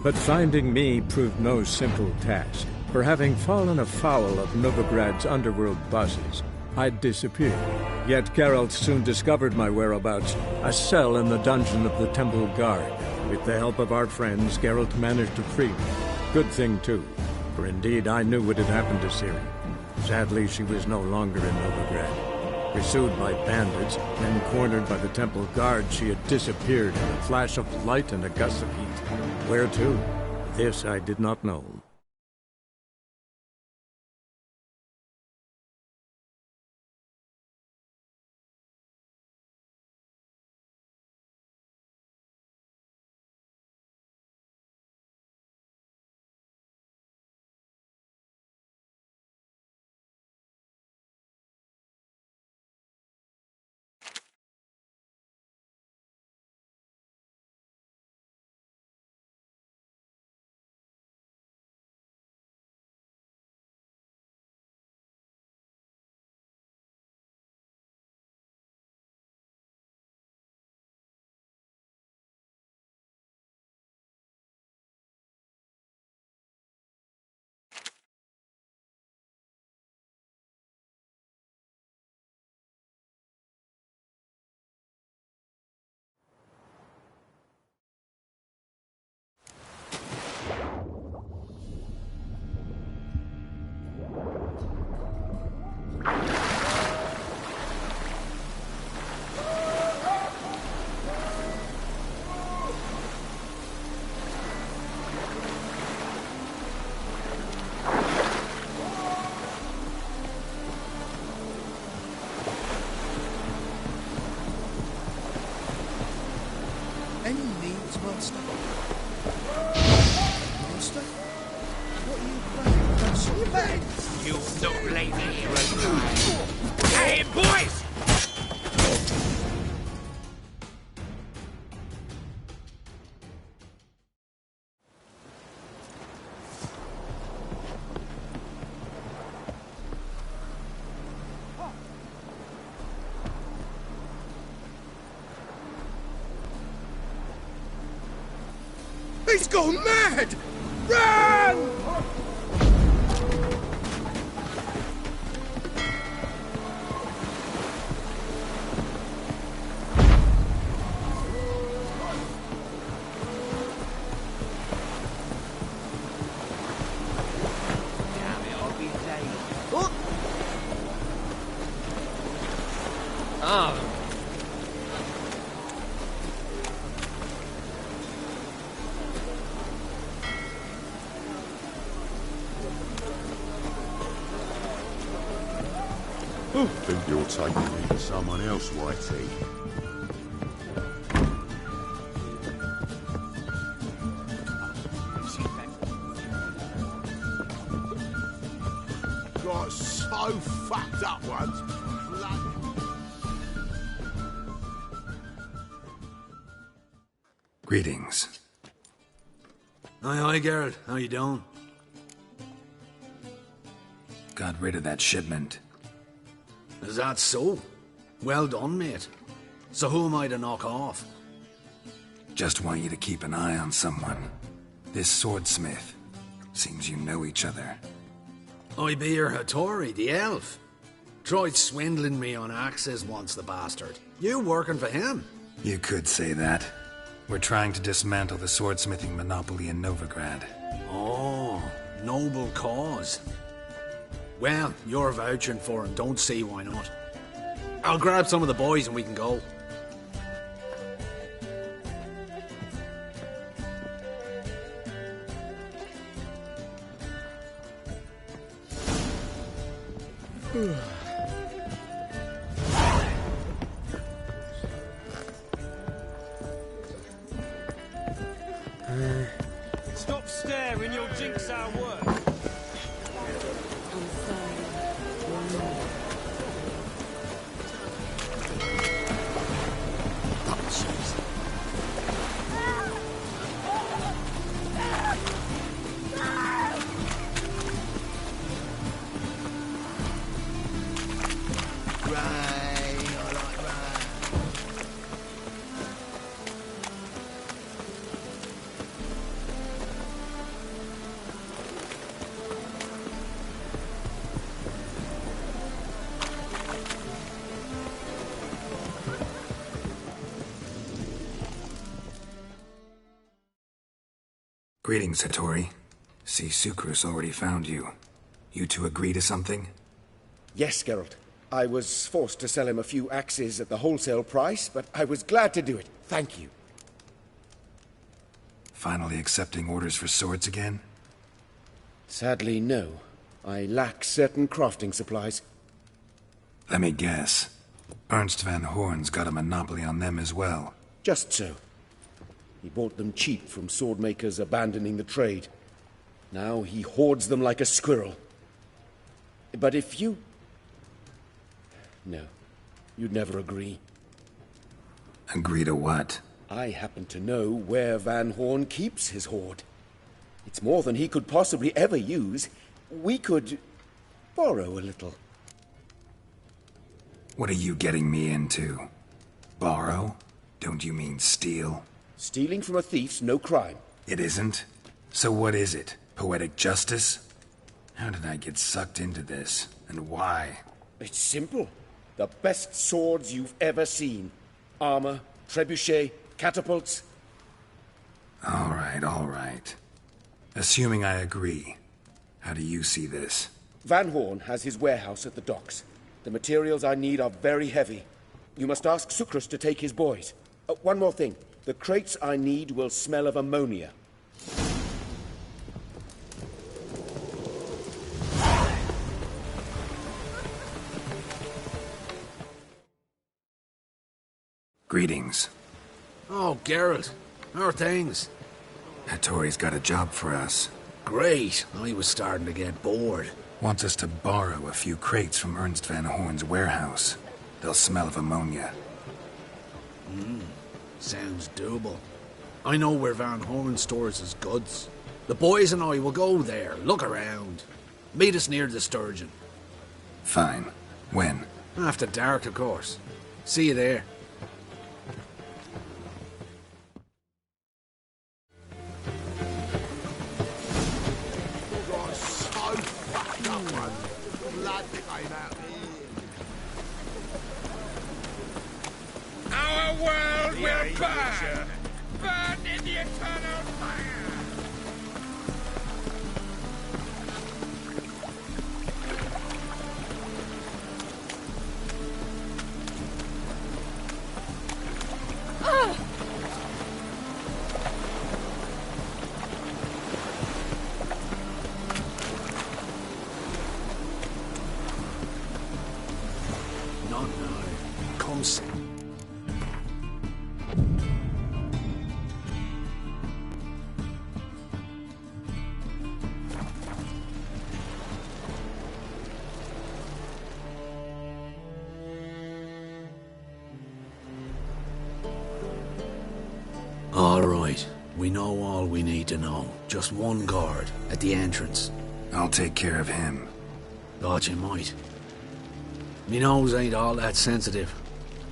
But finding me proved no simple task, for having fallen afoul of Novigrad's underworld bosses, I'd disappeared. Yet Geralt soon discovered my whereabouts, a cell in the dungeon of the Temple Guard. With the help of our friends, Geralt managed to free me. Good thing, too, for indeed I knew what had happened to Ciri. Sadly, she was no longer in Novigrad. Pursued by bandits, then cornered by the Temple Guard, she had disappeared in a flash of light and a gust of heat. Where to? This I did not know. Monster? What are you playing? You don't blame the hero guy. Hey, boys! He's gone mad! Run! Damn it, I'll be late. Oh. Think you're taking me to someone else, Whitey. Got so fucked up once. Greetings. Aye, Geralt. How you doing? Got rid of that shipment. Is that so? Well done, mate. So who am I to knock off? Just want you to keep an eye on someone. This swordsmith. Seems you know each other. I be your Hattori, the elf. Tried swindling me on axes once, the bastard. You working for him? You could say that. We're trying to dismantle the swordsmithing monopoly in Novigrad. Oh, noble cause. Well, you're vouching for him, don't see why not. I'll grab some of the boys and we can go. Stop staring, you'll jinx our work. Greetings, Hattori. See, Sukrus already found you. You two agree to something? Yes, Geralt. I was forced to sell him a few axes at the wholesale price, but I was glad to do it. Thank you. Finally accepting orders for swords again? Sadly, no. I lack certain crafting supplies. Let me guess. Ernst van Horn's got a monopoly on them as well. Just so. He bought them cheap from sword makers abandoning the trade. Now he hoards them like a squirrel. But if you... No, you'd never agree. Agree to what? I happen to know where Van Horn keeps his hoard. It's more than he could possibly ever use. We could borrow a little. What are you getting me into? Borrow? Don't you mean steal? Stealing from a thief's no crime. It isn't? So what is it? Poetic justice? How did I get sucked into this? And why? It's simple. The best swords you've ever seen. Armor, trebuchet, catapults. All right. Assuming I agree, how do you see this? Van Horn has his warehouse at the docks. The materials I need are very heavy. You must ask Sukrus to take his boys. One more thing. The crates I need will smell of ammonia. Greetings. Oh, Geralt. How are things? Hattori's got a job for us. Great. I was starting to get bored. Wants us to borrow a few crates from Ernst Van Horn's warehouse. They'll smell of ammonia. Sounds doable. I know where Van Horn stores his goods. The boys and I will go there, look around. Meet us near the Sturgeon. Fine. When? After dark, of course. See you there. Our world will burn! Burn in the eternal fire! Not now. Come see. All right. We know all we need to know. Just one guard at the entrance. I'll take care of him. Thought you might. Me nose ain't all that sensitive.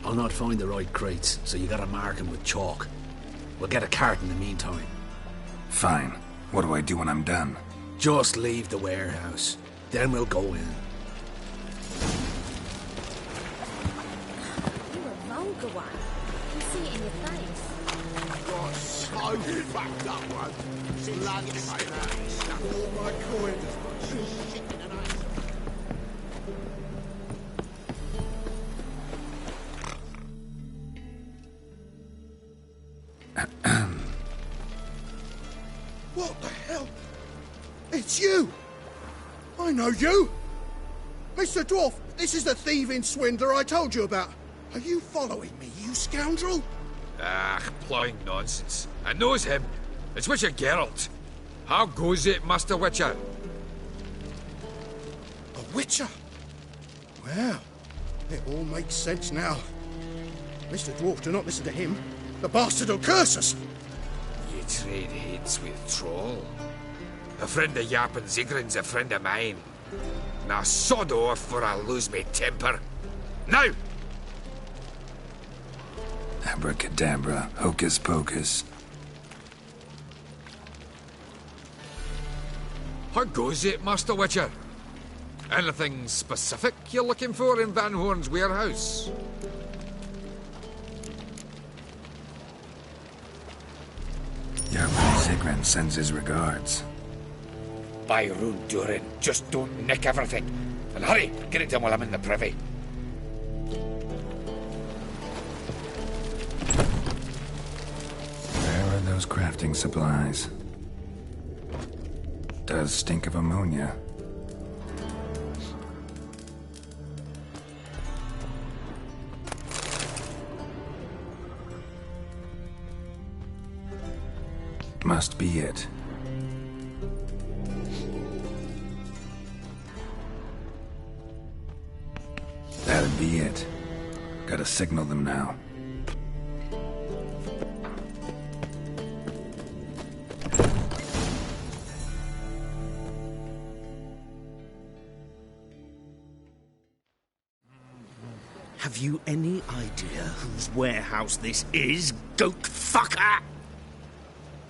I'll not find the right crates, so you gotta mark 'em with chalk. We'll get a cart in the meantime. Fine. What do I do when I'm done? Just leave the warehouse. Then we'll go in. You're a vulgar one. I can see it in your face. Got so fucked up one. Blood stuck all my coins. Shit in an ice. What the hell? It's you! I know you! Mr. Dwarf, this is the thieving swindler I told you about. Are you following me, you scoundrel? Ah, plowing nonsense. I knows him. It's Witcher Geralt. How goes it, Master Witcher? A witcher? Well, it all makes sense now. Mr. Dwarf, do not listen to him. The bastard will curse us. You trade heads with Troll. A friend of Yap and Zigrin's a friend of mine. Now sod off or I'll lose my temper. Now! Abracadabra, hocus pocus. How goes it, Master Witcher? Anything specific you're looking for in Van Horn's warehouse? Yap Zigrin sends his regards. By Rune Durin, just don't nick everything. And hurry, get it done while I'm in the privy. Where are those crafting supplies? Does stink of ammonia. Must be it. That'd be it. Gotta signal them now. Have you any idea whose warehouse this is, goat fucker?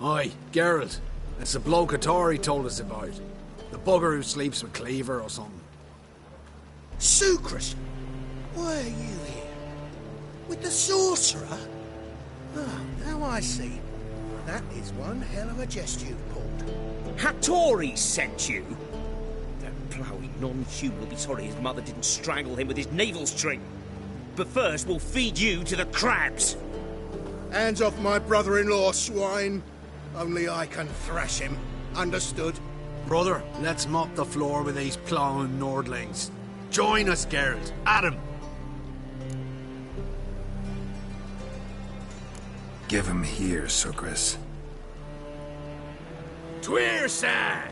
Aye, Geralt. It's the bloke Atari told us about. The bugger who sleeps with Cleaver or something. Sucrus, why are you here? With the sorcerer? Ah, now I see. That is one hell of a jest you've pulled. Hattori sent you? That ploughing non-human will be sorry his mother didn't strangle him with his navel string. But first, we'll feed you to the crabs. Hands off my brother-in-law, swine. Only I can thrash him. Understood? Brother, let's mop the floor with these plowing Nordlings. Join us, Geralt. Adam. Give him here, Sucrus. Tweer, sir!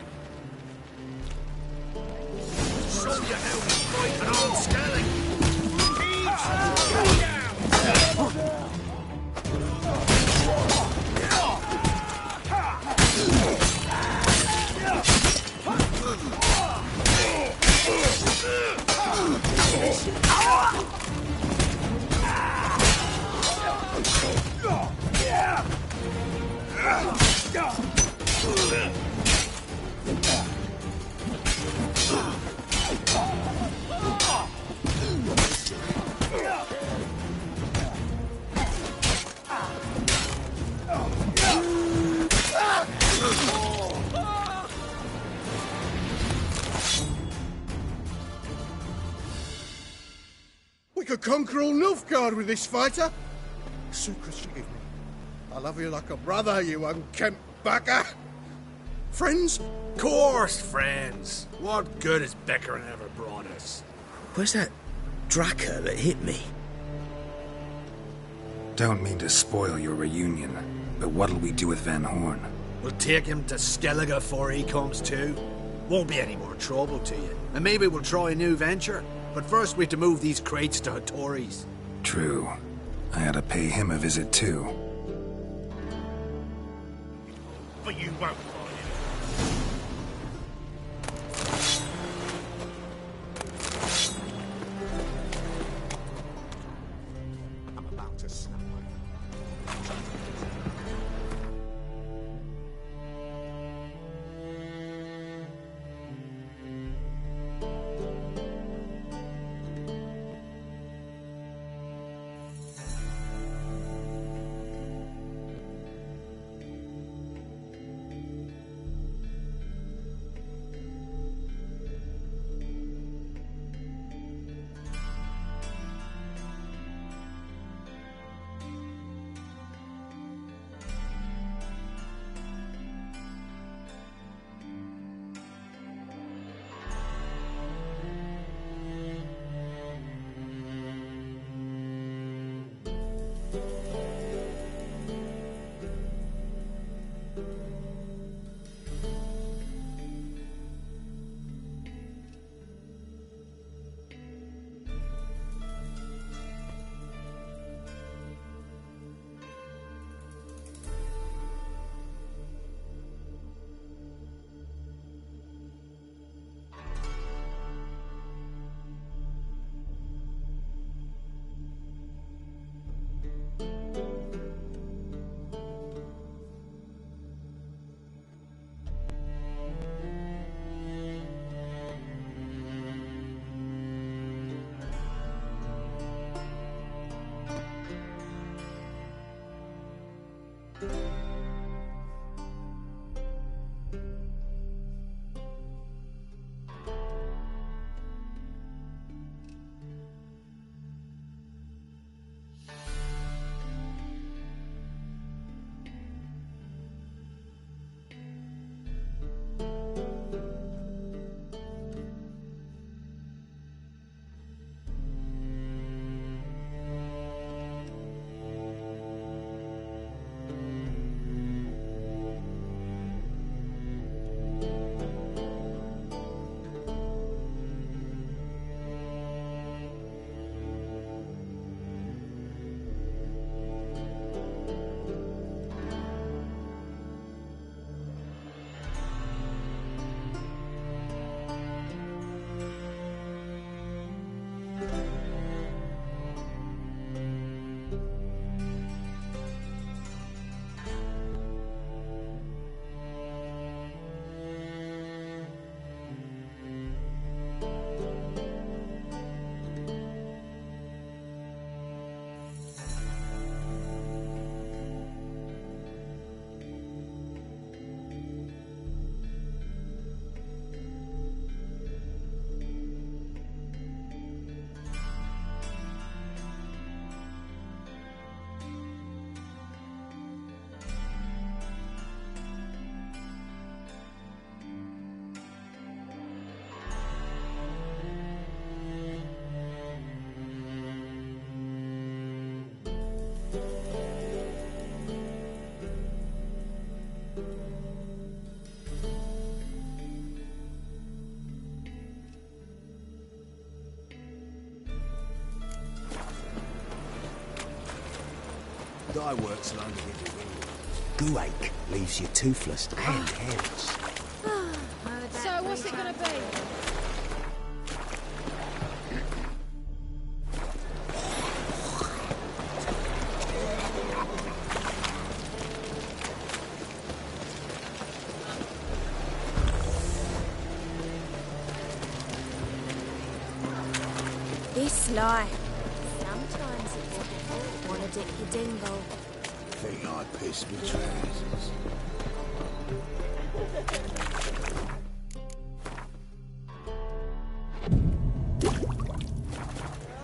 Show you how we fight an old skellig! We could conquer all Nilfgaard with this fighter. Sucre, forgive me. I love you like a brother, you unkempt bugger. Friends? Course, friends. What good has Beckering ever brought us? Where's that Draka that hit me? Don't mean to spoil your reunion, but what'll we do with Van Horn? We'll take him to Skellige before he comes to. Won't be any more trouble to you. And maybe we'll try a new venture. But first we have to move these crates to Hattori's. True. I ought to pay him a visit too. But you won't find I'm about to snap my... dye works are under the Gooache leaves you toothless and hairless. So what's it gonna be? This life. Sometimes it's difficult. Wanna dip your dingle. Think I'd piss me trousers.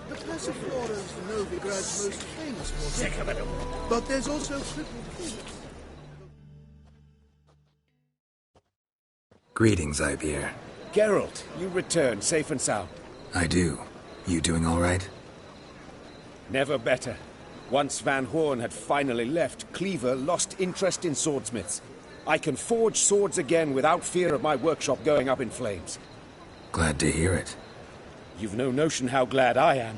The Passiflora is Novigrad's most famous water. But there's also Crippled Phoenix. Greetings, Ibeer. Geralt, you return safe and sound. I do. You doing all right? Never better. Once Van Horn had finally left, Cleaver lost interest in swordsmiths. I can forge swords again without fear of my workshop going up in flames. Glad to hear it. You've no notion how glad I am.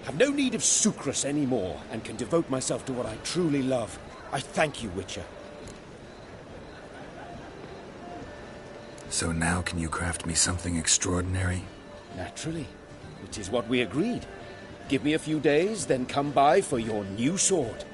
I've no need of sucrus anymore, and can devote myself to what I truly love. I thank you, Witcher. So now can you craft me something extraordinary? Naturally. Which is what we agreed. Give me a few days, then come by for your new sword.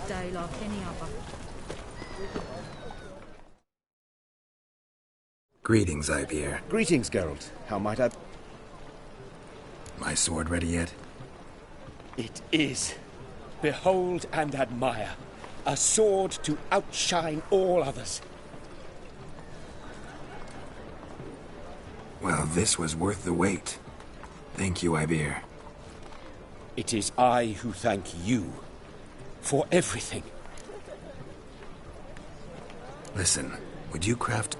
Day like any other. Greetings, Ibeer. Greetings, Geralt. How might I... My sword ready yet? It is. Behold and admire. A sword to outshine all others. Well, this was worth the wait. Thank you, Ibeer. It is I who thank you for everything. Listen, would you craft...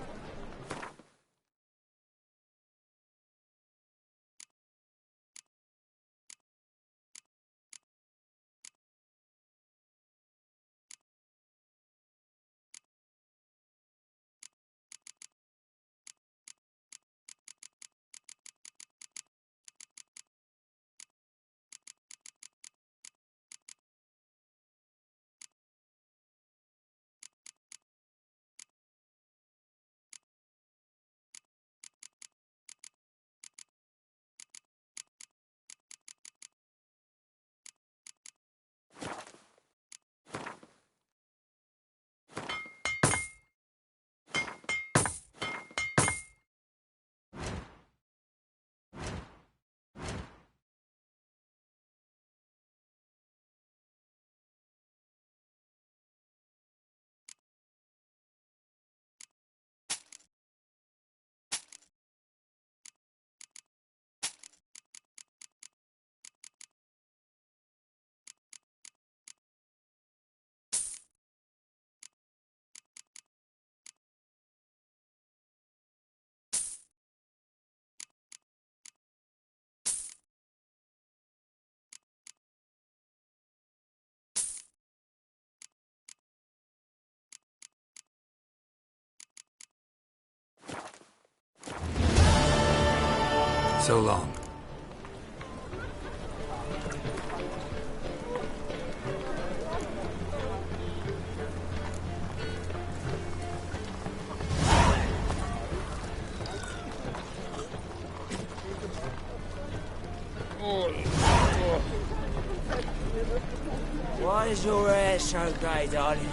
So long. Why is your hair so grey, darling?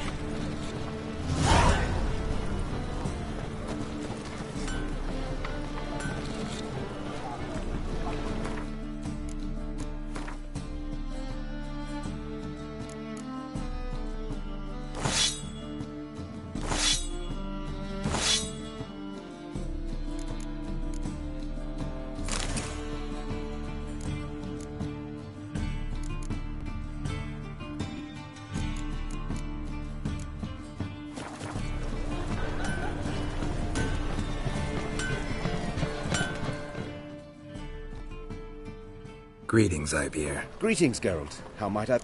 Greetings, Ibeer. Greetings, Geralt. How might I...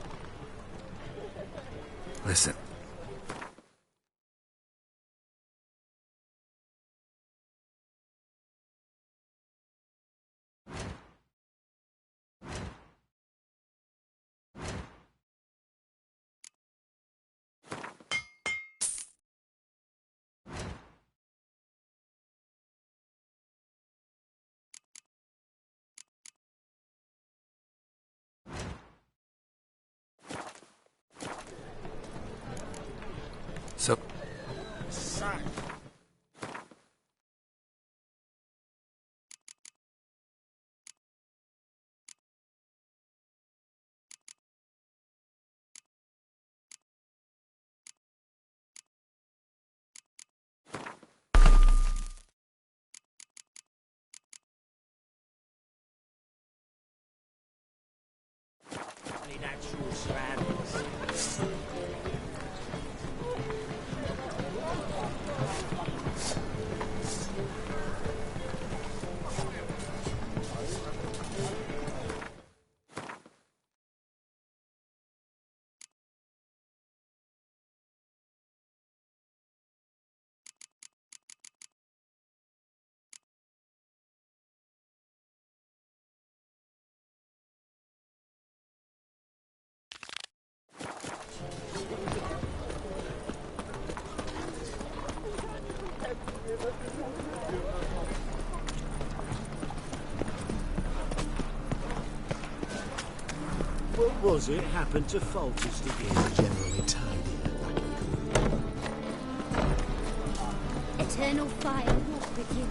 Listen. So... Need actual surroundings. What was it happened to Folters to get generally tidy? Eternal fire walk with you.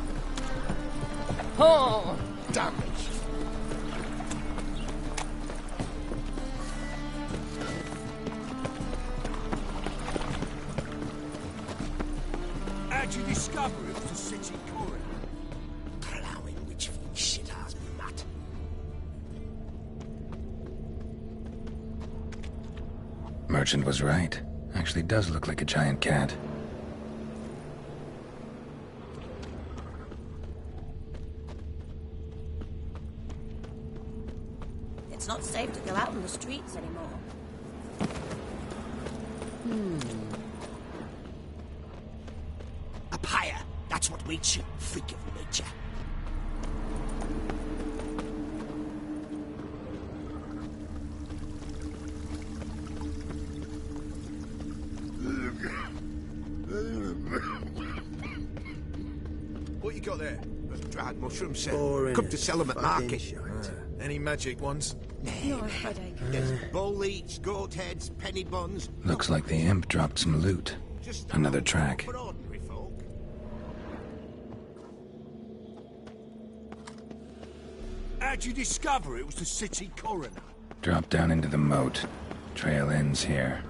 Oh, damn it. How'd you discover it was the city coroner? Plowing which shit-ass mutt. Merchant was right. Actually does look like a giant cat. It's not safe to go out on the streets anymore. A pyre. That's what makes you freak of nature. What you got there? Dried mushroom set. Boring Come to sell them at fucking market. shite. Any magic ones? You're a headache. There's bull eats, goat heads, penny buns. Looks like the imp dropped some loot. Another track. For ordinary folk. How'd you discover it was the city coroner? Drop down into the moat. Trail ends here.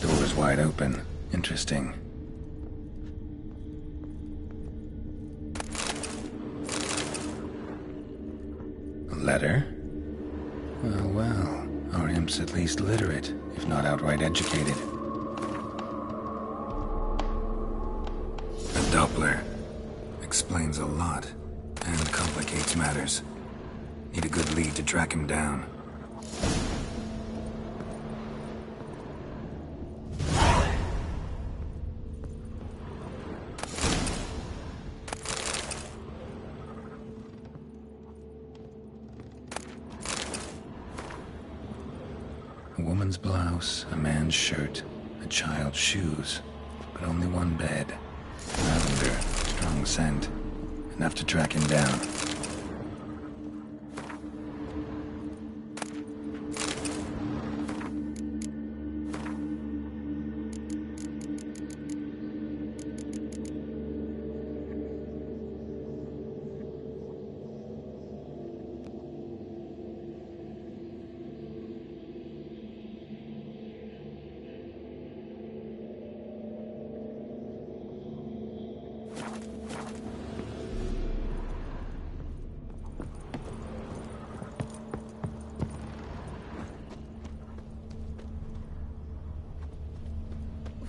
Door's wide open. Interesting. A letter? Well, well. Our imp's at least literate, if not outright educated. A Doppler. Explains a lot, and complicates matters. Need a good lead to track him down. A woman's blouse, a man's shirt, a child's shoes, but only one bed. Lavender, strong scent, enough to track him down.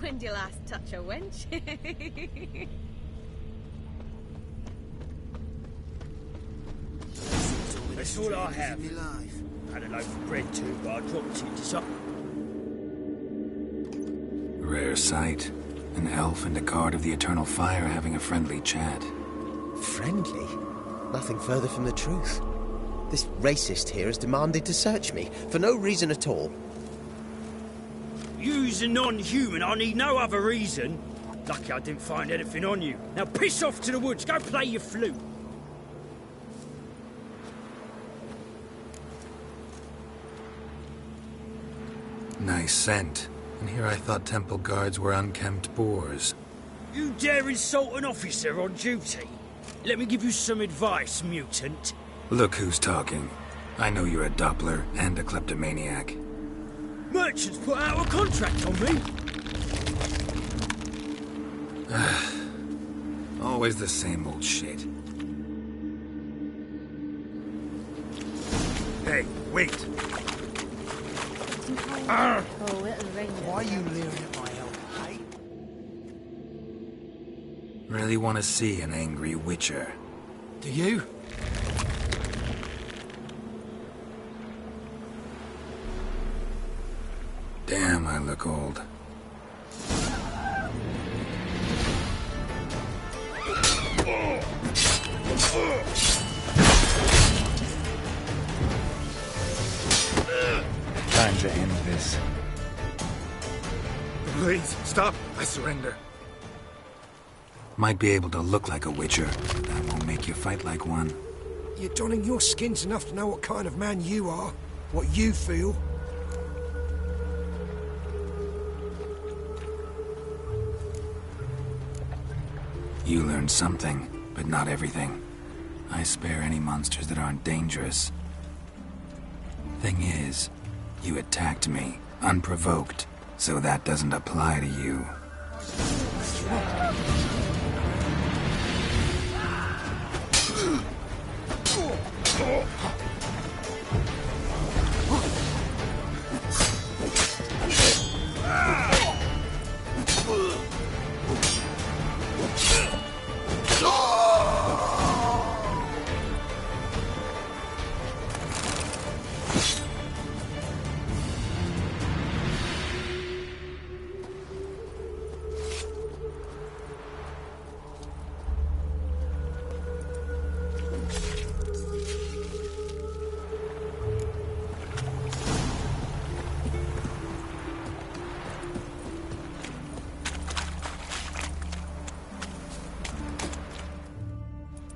When did you last touch a wench? That's all I have. Had a loaf of bread too, but I dropped it to some... Rare sight. An elf and a guard of the Eternal Fire having a friendly chat. Friendly? Nothing further from the truth. This racist here has demanded to search me, for no reason at all. You's a non-human, I need no other reason. Lucky I didn't find anything on you. Now piss off to the woods, go play your flute. Nice scent. And here I thought temple guards were unkempt boors. You dare insult an officer on duty? Let me give you some advice, mutant. Look who's talking. I know you're a Doppler and a kleptomaniac. Merchants put out a contract on me. Always the same old shit. Hey, wait. Why are you leering at my help, hey? Really want to see an angry witcher. Do you? Damn, I look old. Time to end this. Please, stop. I surrender. Might be able to look like a witcher, but that won't make you fight like one. You're donning your skins enough to know what kind of man you are, what you feel. You learned something, but not everything. I spare any monsters that aren't dangerous. Thing is, you attacked me, unprovoked, so that doesn't apply to you.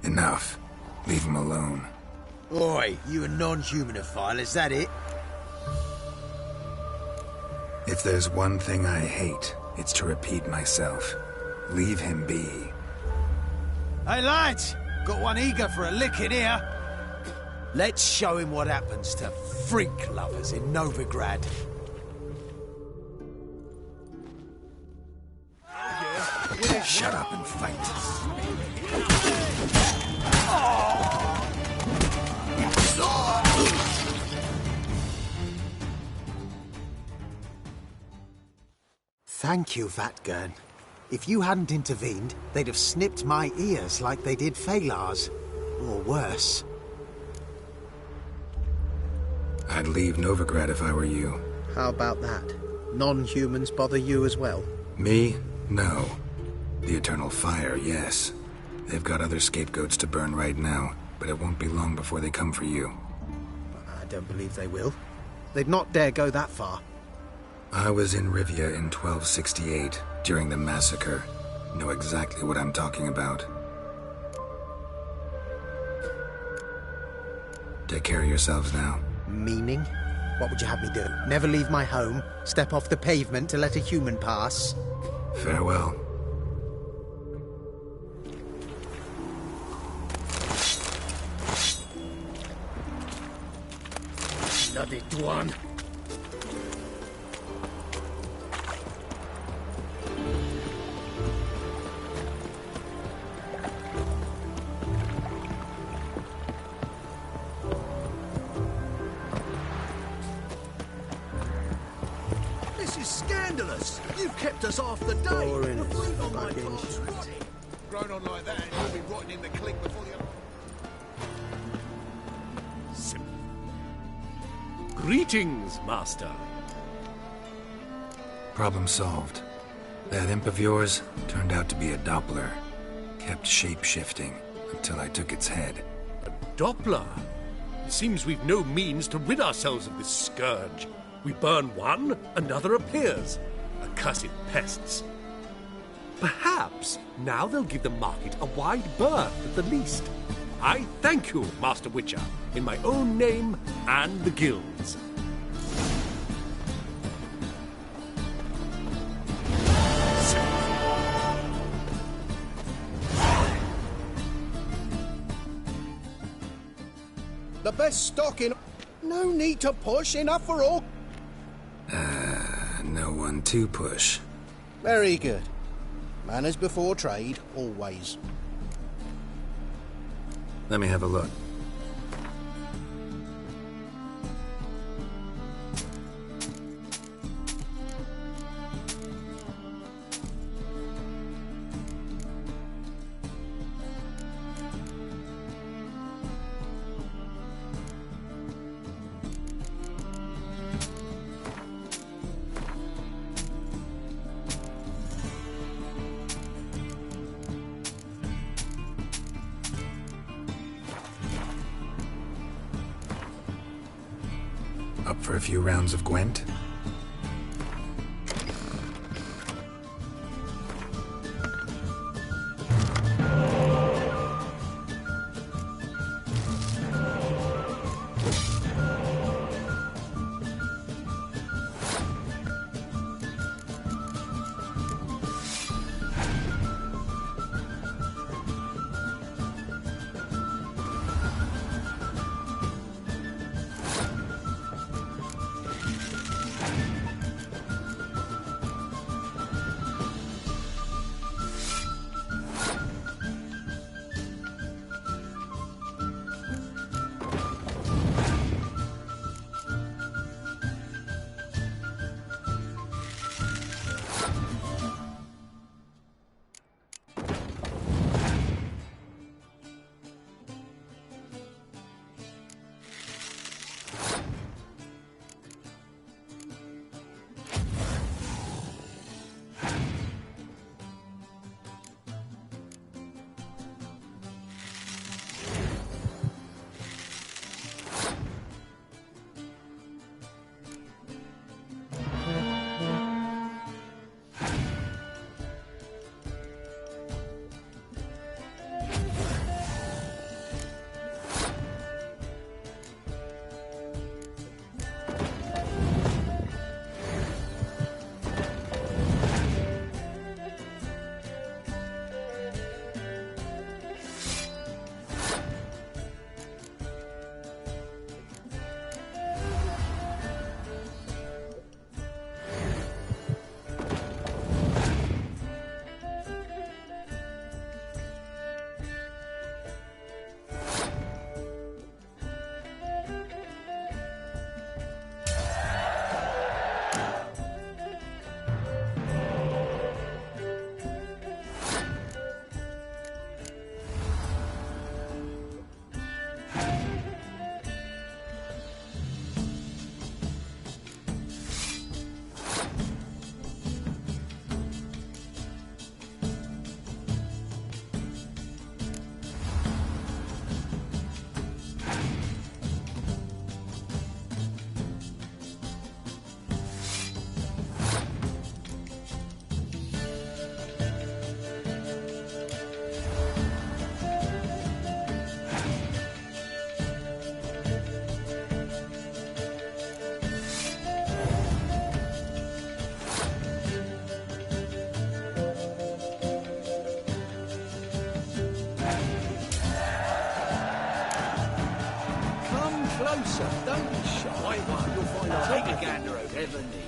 Enough. Leave him alone. Oi, you a non-humanophile, is that it? If there's one thing I hate, it's to repeat myself. Leave him be. Hey lads, got one eager for a licking here. Let's show him what happens to freak lovers in Novigrad. Shut up and fight. Thank you, Vatgern. If you hadn't intervened, they'd have snipped my ears like they did Phalar's. Or worse. I'd leave Novigrad if I were you. How about that? Non-humans bother you as well? Me? No. The Eternal Fire, yes. They've got other scapegoats to burn right now, but it won't be long before they come for you. I don't believe they will. They'd not dare go that far. I was in Rivia in 1268, during the massacre. Know exactly what I'm talking about. Take care of yourselves now. Meaning? What would you have me do? Never leave my home? Step off the pavement to let a human pass? Farewell. Bloody Dwan. scandalous! You've kept us half the day. Boring The as fruit on my fucking plant's shit. rotting. Grown on like that, and you'll be rotting in the clink before you... Greetings, Master. Problem solved. That imp of yours turned out to be a Doppler. Kept shape-shifting until I took its head. Doppler? It seems we've no means to rid ourselves of this scourge. We burn one, another appears. Accursed pests. Perhaps now they'll give the market a wide berth at the least. I thank you, Master Witcher, in my own name and the guild's. The best stock in... No need to push, enough for all. No one to push. Very good. Manners before trade, always. Let me have a look. Up for a few rounds of Gwent? Closer, don't be shy. You'll find out. Take a gander over Heavenly.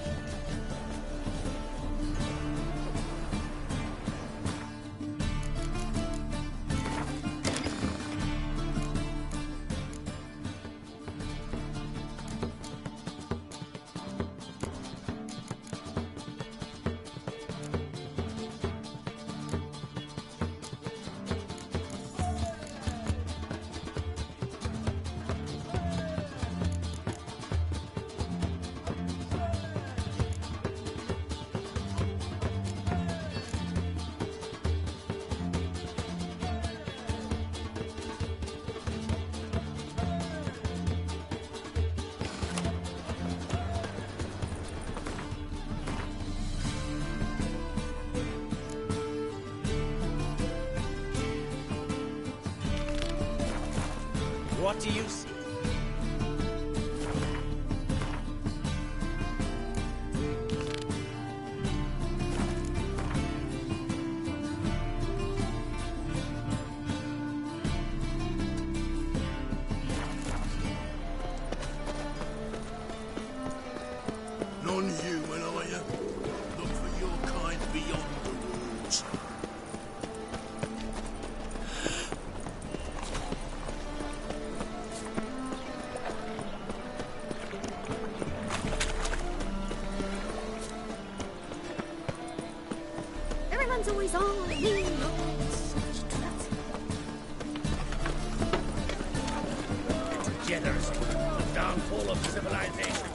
What do you see? Non-human, are you? Look for your kind beyond the walls. Everyone's always on me. Degeneracy. The downfall of civilization.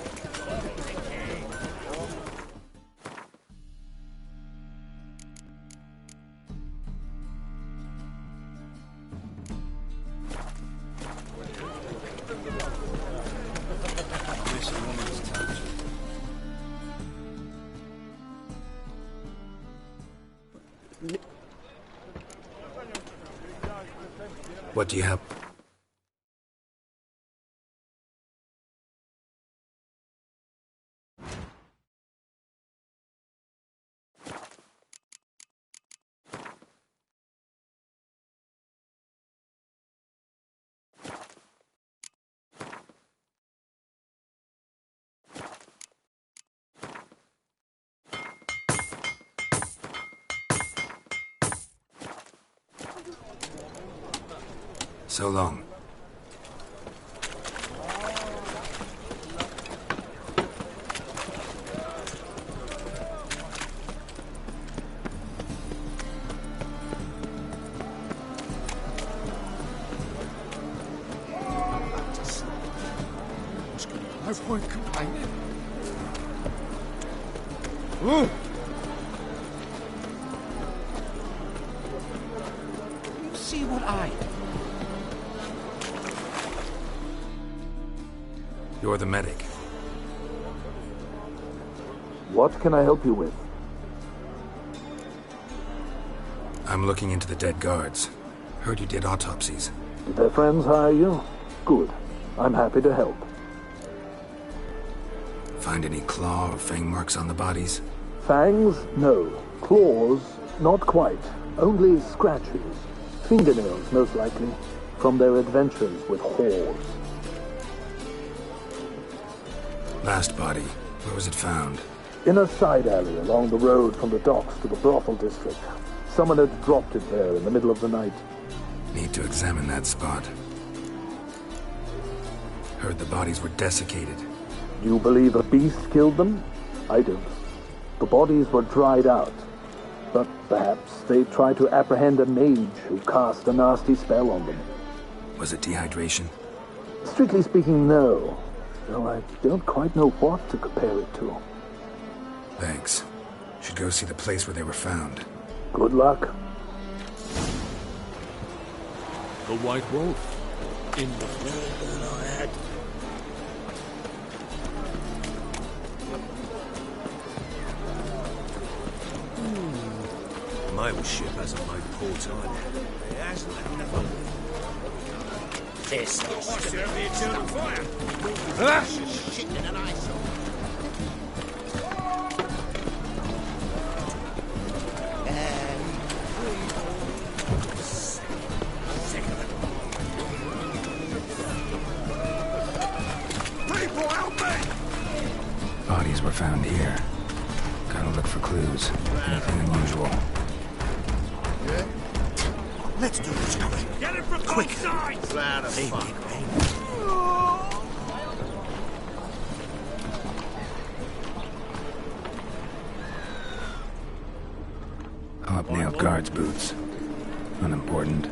What do you have? So long. No point complaining. Ooh. You see what I... You're the medic. What can I help you with? I'm looking into the dead guards. Heard you did autopsies. Did their friends hire you? Good. I'm happy to help. Find any claw or fang marks on the bodies? Fangs? No. Claws? Not quite. Only scratches. Fingernails, most likely. From their adventures with whores. Last body. Where was it found? In a side alley along the road from the docks to the brothel district. Someone had dropped it there in the middle of the night. Need to examine that spot. Heard the bodies were desiccated. You believe a beast killed them? I don't. The bodies were dried out. But perhaps they tried to apprehend a mage who cast a nasty spell on them. Was it dehydration? Strictly speaking, no. Though I don't quite know what to compare it to. Thanks. Should go see the place where they were found. Good luck. The White Wolf. In the My ship hasn't made port either. It has left the boat. This will serve the eternal fire. Shit in an eyesore. People, help me! Bodies were found here. Gotta look for clues. Anything unusual. Yeah? Let's do this quick. Get it from both sides! Cloud of fuck. Hobnailed guards' boots. Unimportant.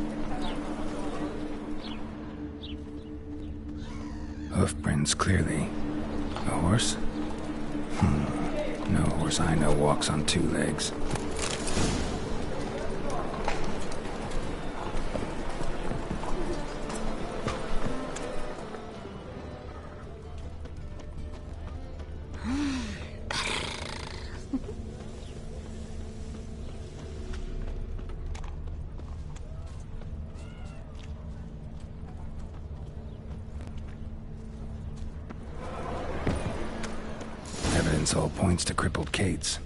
Hoof prints, clearly. A horse? No horse I know walks on two legs. Evidence all points to crippled Kate's.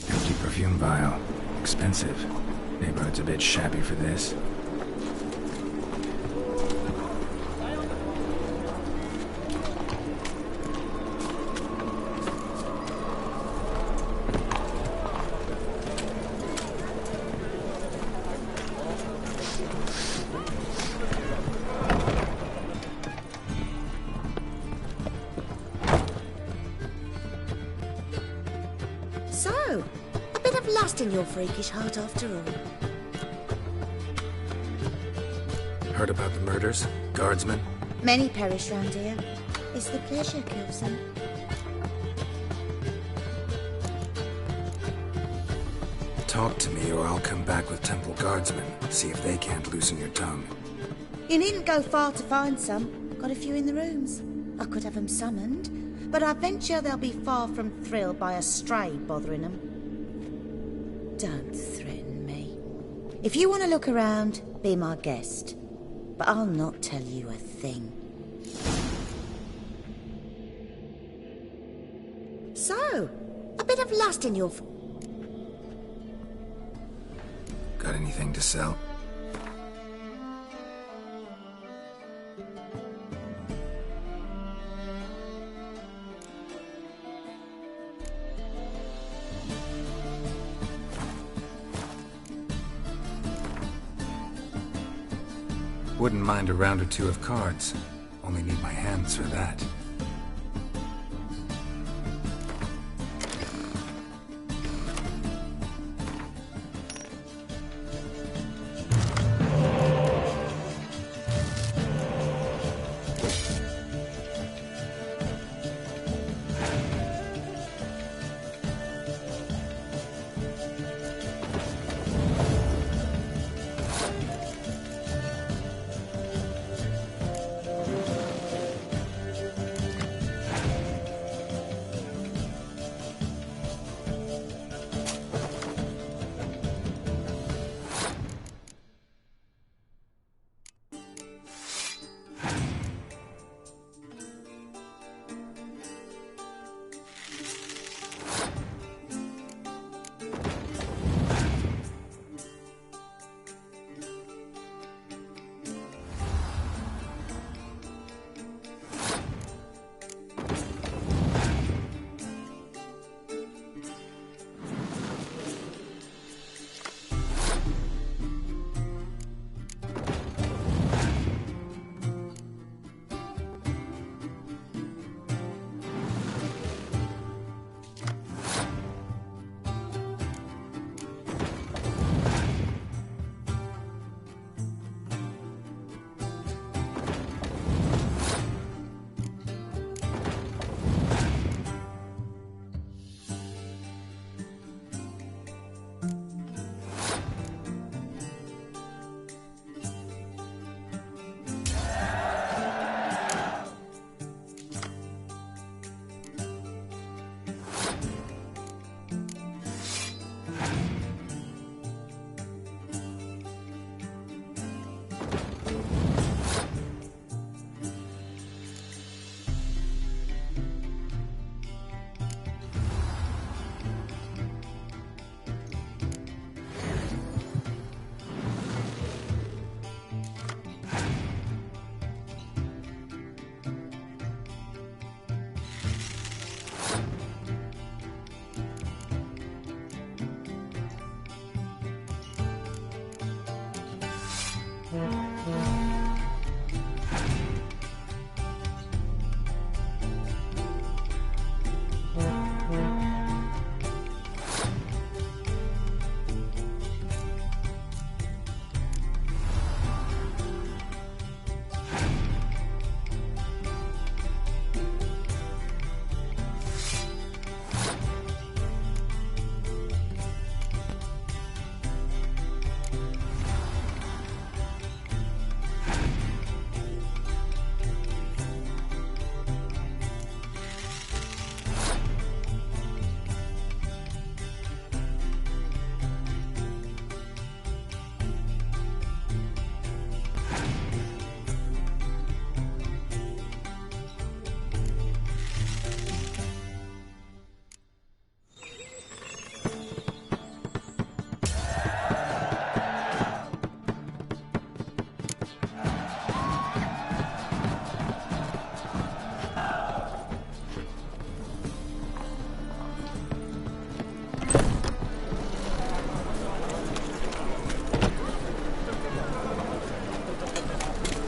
Empty perfume vial. Expensive. Neighborhood's a bit shabby for this. So, a bit of lust in your freakish heart after all. Heard about the murders? Guardsmen? Many perish round here. It's the pleasure kills them. Talk to me or I'll come back with temple guardsmen. See if they can't loosen your tongue. You needn't go far to find some. Got a few in the rooms. I could have them summoned, but I venture they'll be far from thrilled by a stray bothering them. Don't threaten me. If you want to look around, be my guest. But I'll not tell you a thing. So, a bit of lust in your... Got anything to sell? Wouldn't mind a round or two of cards. Only need my hands for that.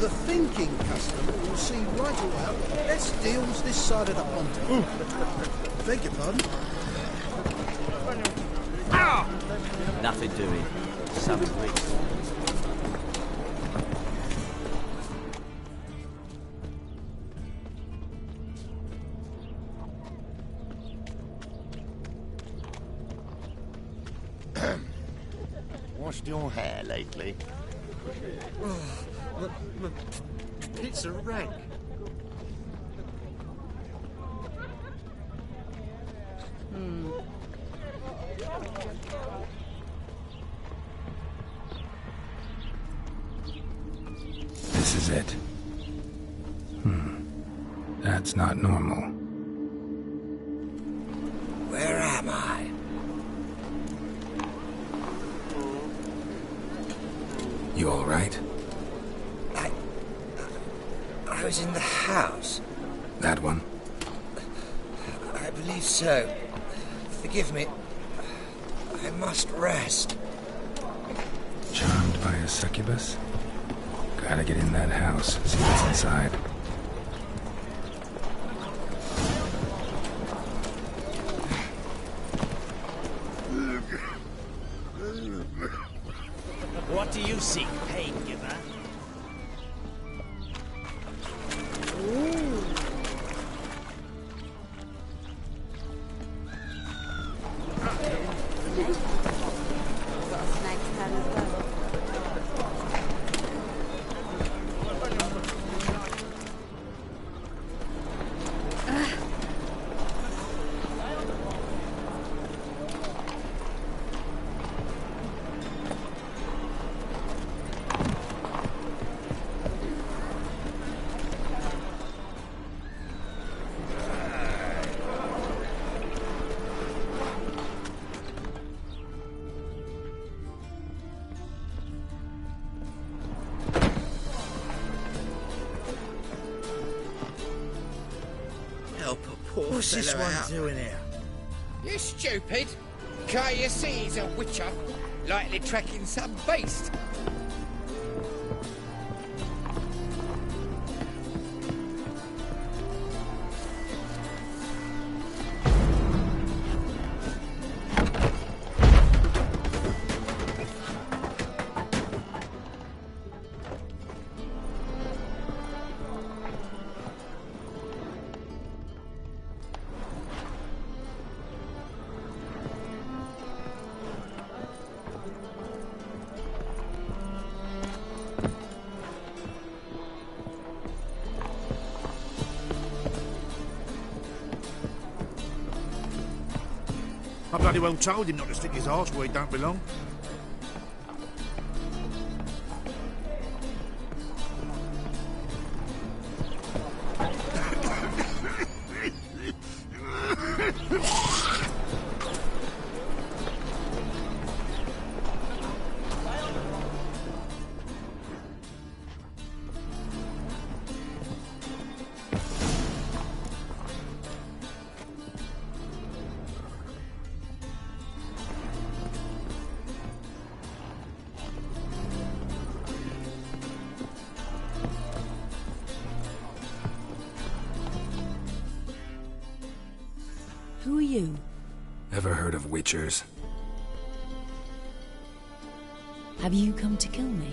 the thinking customer will see right away less deals this side of the pond. Beg your pardon? Nothing doing. Something rich. Washed your hair lately? It's a rank. This is it. That's not normal. Where am I? You all right? I was in the house. That one? I believe so. Forgive me. I must rest. Charmed by a succubus? Gotta get in that house, see what's inside. What do you seek, pain giver? What's this one doing here? You stupid! Can't you see he's a witcher? Likely tracking some beast. I bloody well told him not to stick his arse where he don't belong. Who are you? Ever heard of witchers? Have you come to kill me?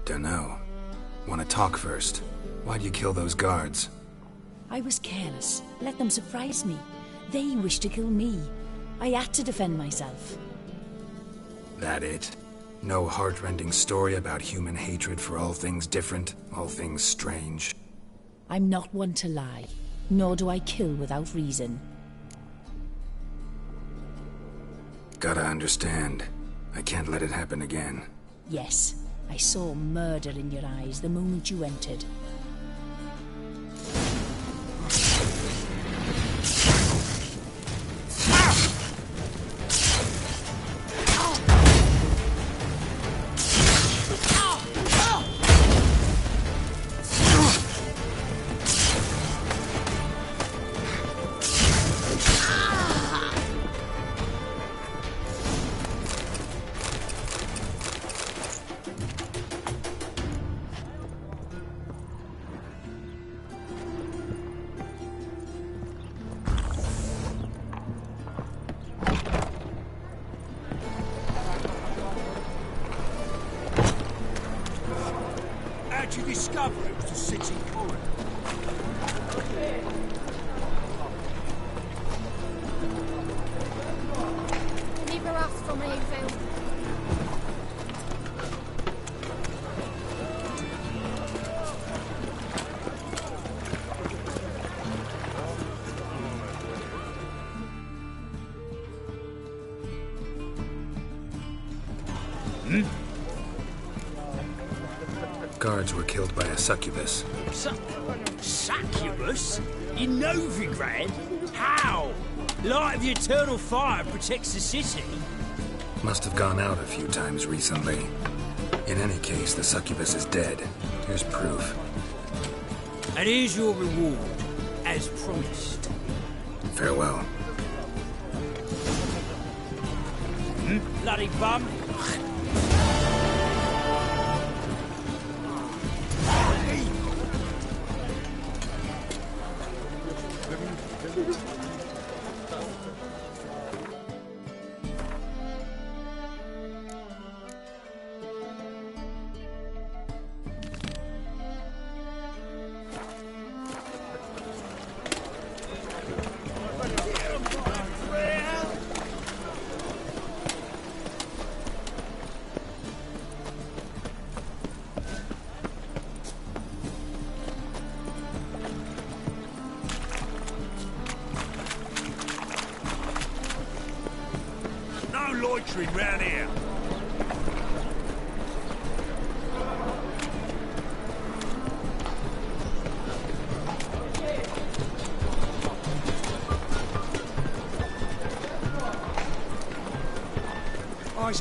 Dunno. Wanna talk first? Why'd you kill those guards? I was careless. Let them surprise me. They wished to kill me. I had to defend myself. That it? No heartrending story about human hatred for all things different, all things strange? I'm not one to lie, nor do I kill without reason. Gotta understand. I can't let it happen again. Yes, I saw murder in your eyes the moment you entered. How'd you discover it was the city coroner? Neither us from Hayfield. Guards were killed by a succubus. Succubus? In Novigrad? How? Light of the eternal fire protects the city. Must have gone out a few times recently. In any case, the succubus is dead. Here's proof. And here's your reward, as promised. Farewell. Bloody bum. Loitering round here.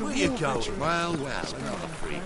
Where you going? Well, well, another freak.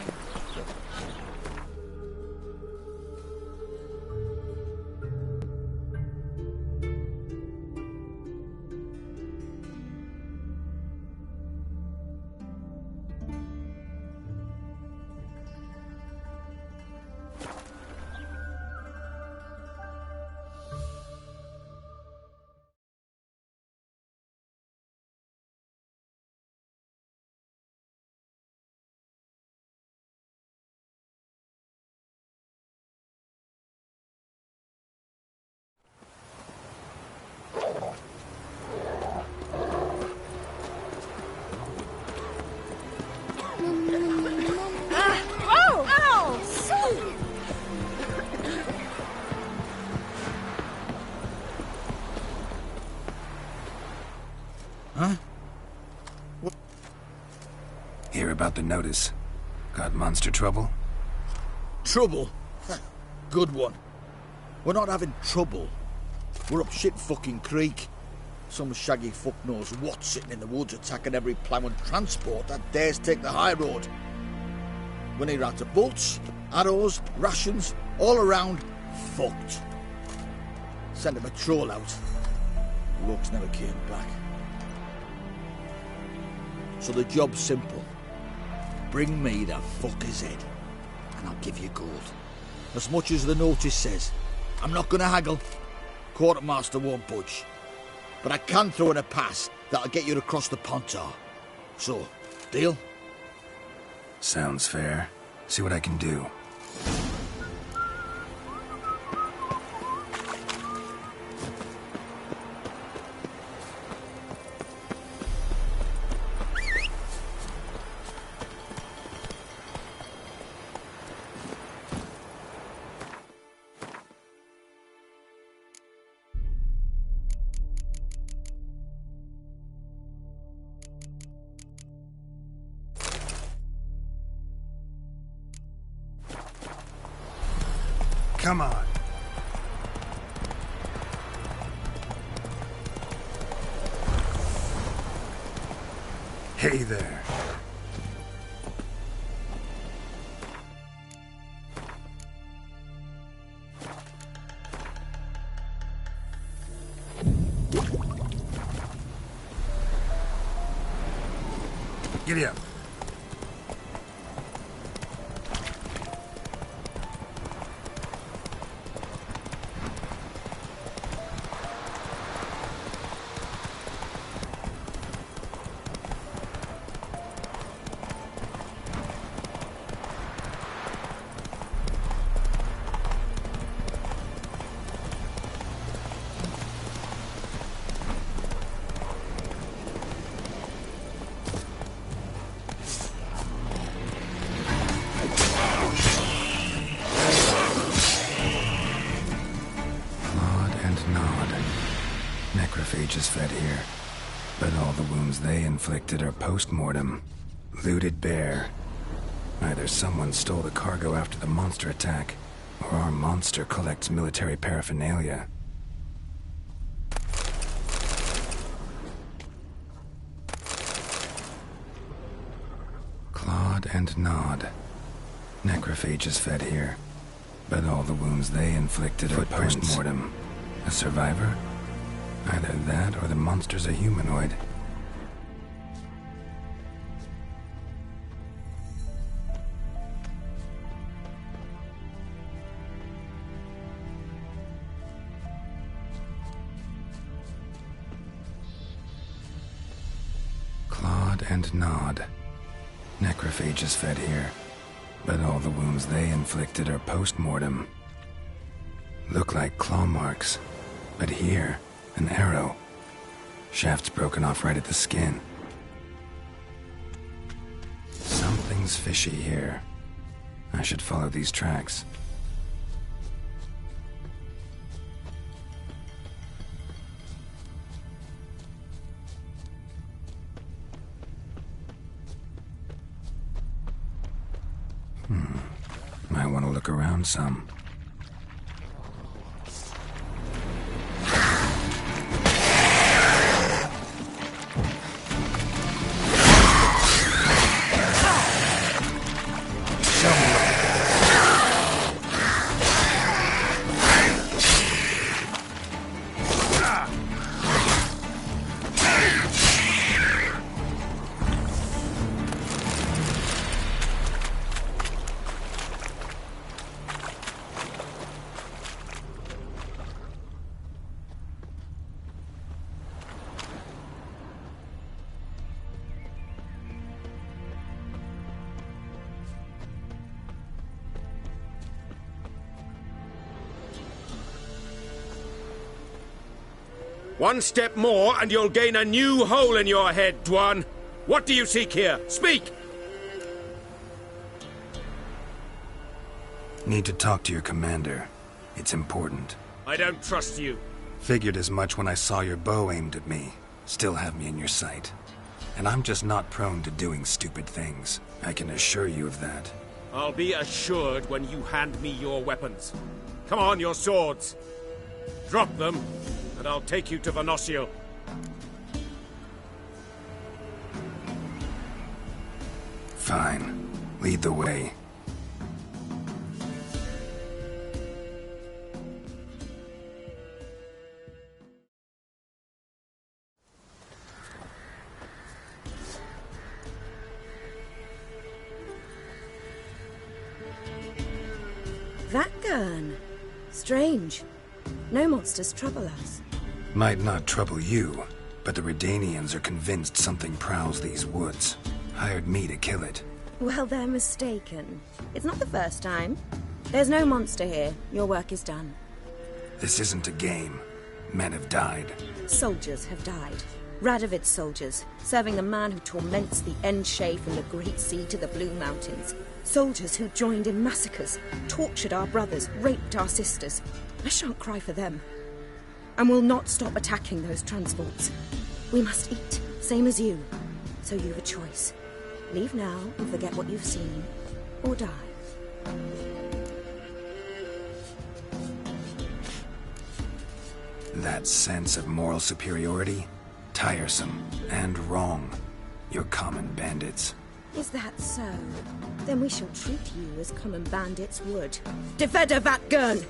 Huh? What? Hear about the notice. Got monster trouble? Trouble? Good one. We're not having trouble. We're up shit fucking creek. Some shaggy fuck knows what sitting in the woods attacking every plough and transport that dares take the high road. We need out of bolts, arrows, rations, all around, fucked. Sent a patrol out. Looks never came back. So the job's simple. Bring me the fucker's head, and I'll give you gold. As much as the notice says. I'm not gonna haggle. Quartermaster won't budge. But I can throw in a pass that'll get you across the Pontar. So, deal? Sounds fair. See what I can do. Come on. Hey there. Giddy up. necrophages fed here, but all the wounds they inflicted are post-mortem. Looted bare. Either someone stole the cargo after the monster attack, or our monster collects military paraphernalia. Clawed and gnawed. Necrophages fed here, but all the wounds they inflicted are post-mortem. A survivor? Either that or the monster's a humanoid. Clawed and gnawed. Necrophages fed here, but all the wounds they inflicted are post-mortem. Look like claw marks, but here, an arrow. Shaft's broken off right at the skin. Something's fishy here. I should follow these tracks. Might want to look around some. One step more, and you'll gain a new hole in your head, Dwan. What do you seek here? Speak! Need to talk to your commander. It's important. I don't trust you. Figured as much when I saw your bow aimed at me. Still have me in your sight. And I'm just not prone to doing stupid things. I can assure you of that. I'll be assured when you hand me your weapons. Come on, your swords. Drop them, and I'll take you to Venosio. Fine. Lead the way. That gun. Strange. No monsters trouble us. Might not trouble you, but the Redanians are convinced something prowls these woods. Hired me to kill it. Well, they're mistaken. It's not the first time. There's no monster here. Your work is done. This isn't a game. Men have died. Soldiers have died. Radovid's soldiers, serving the man who torments the Endshay from the Great Sea to the Blue Mountains. Soldiers who joined in massacres, tortured our brothers, raped our sisters. I shan't cry for them. And will not stop attacking those transports. We must eat, same as you. So you've a choice. Leave now and forget what you've seen, or die. That sense of moral superiority? Tiresome and wrong. You're common bandits. Is that so? Then we shall treat you as common bandits would. Defender Vatgern!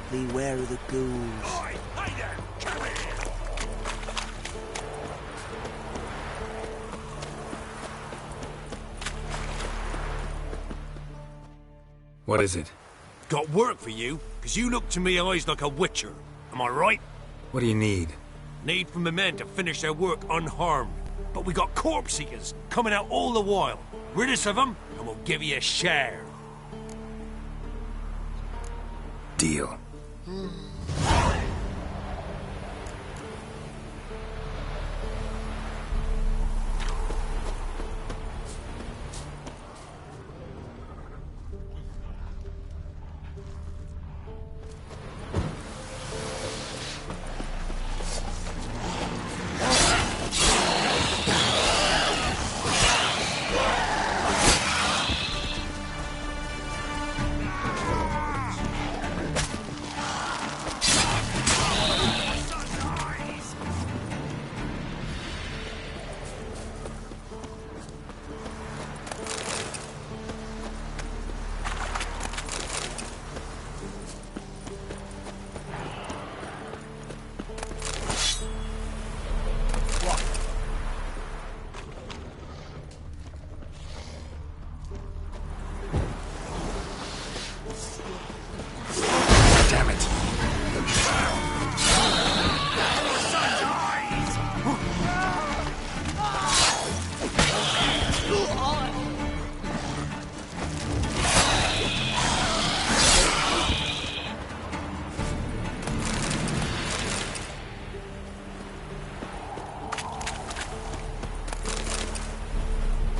Beware of the ghouls. Hey there! Come here! What is it? Got work for you, because you look to me eyes like a witcher. Am I right? What do you need? Need from the men to finish their work unharmed. But we got corpse seekers coming out all the while. Rid us of them, and we'll give you a share. Deal.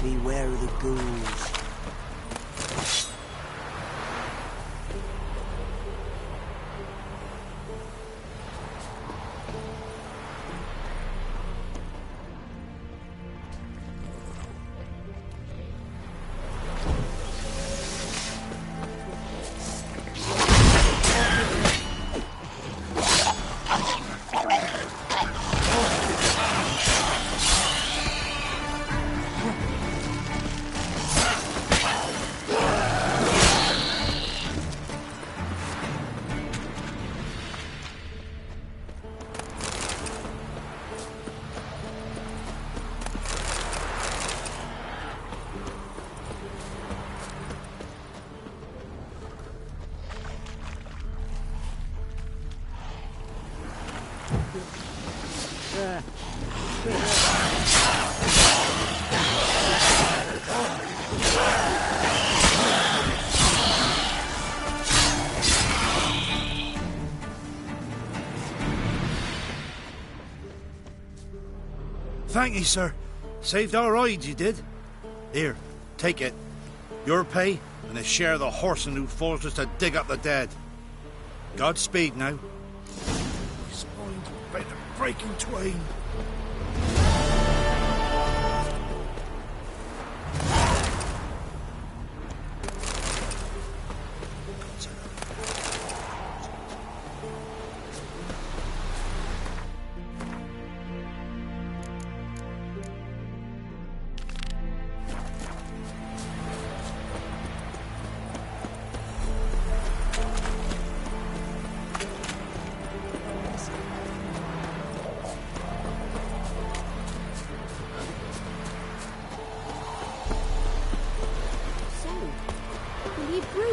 Beware of the ghouls. Thank you, sir. Saved our hides, you did. Here, take it. Your pay, and a share of the horseman who forced us to dig up the dead. Godspeed now. Spines better break in twain.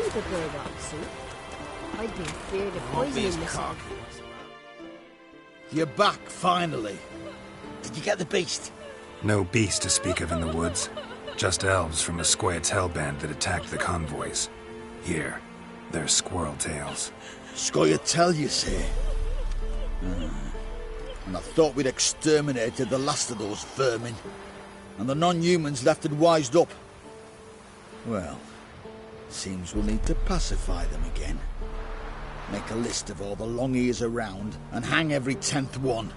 The burdock soup. I'd been feared of poisoning myself. You're back, finally. Did you get the beast? No beast to speak of in the woods. Just elves from a Square's hellband that attacked the convoys. Here, they're squirrel tails. Squire tell you say. And I thought we'd exterminated the last of those vermin. And the non-humans left and wised up. Well, seems we'll need to pacify them again. Make a list of all the long ears around and hang every 10th one.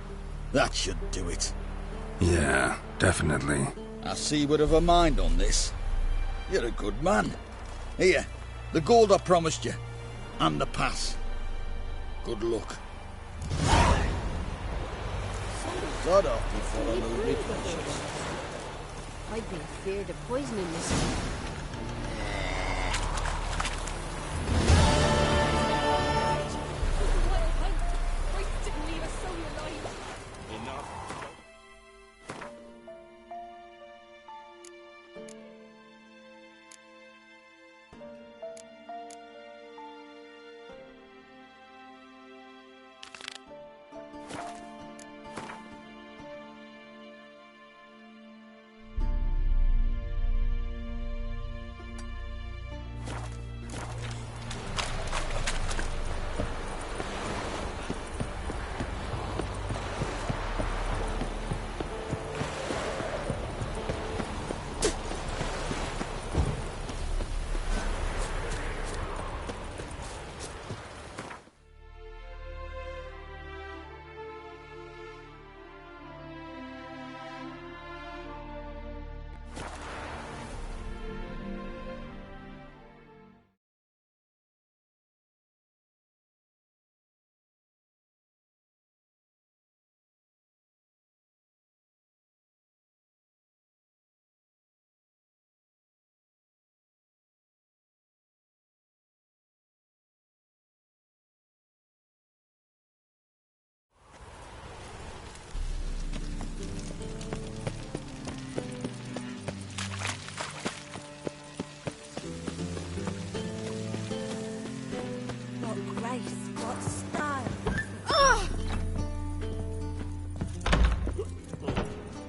That should do it. Yeah, definitely. I see you would have a mind on this. You're a good man. Here, the gold I promised you. And the pass. Good luck. Start off before I know replenishers. I'd been feared of poisoning myself.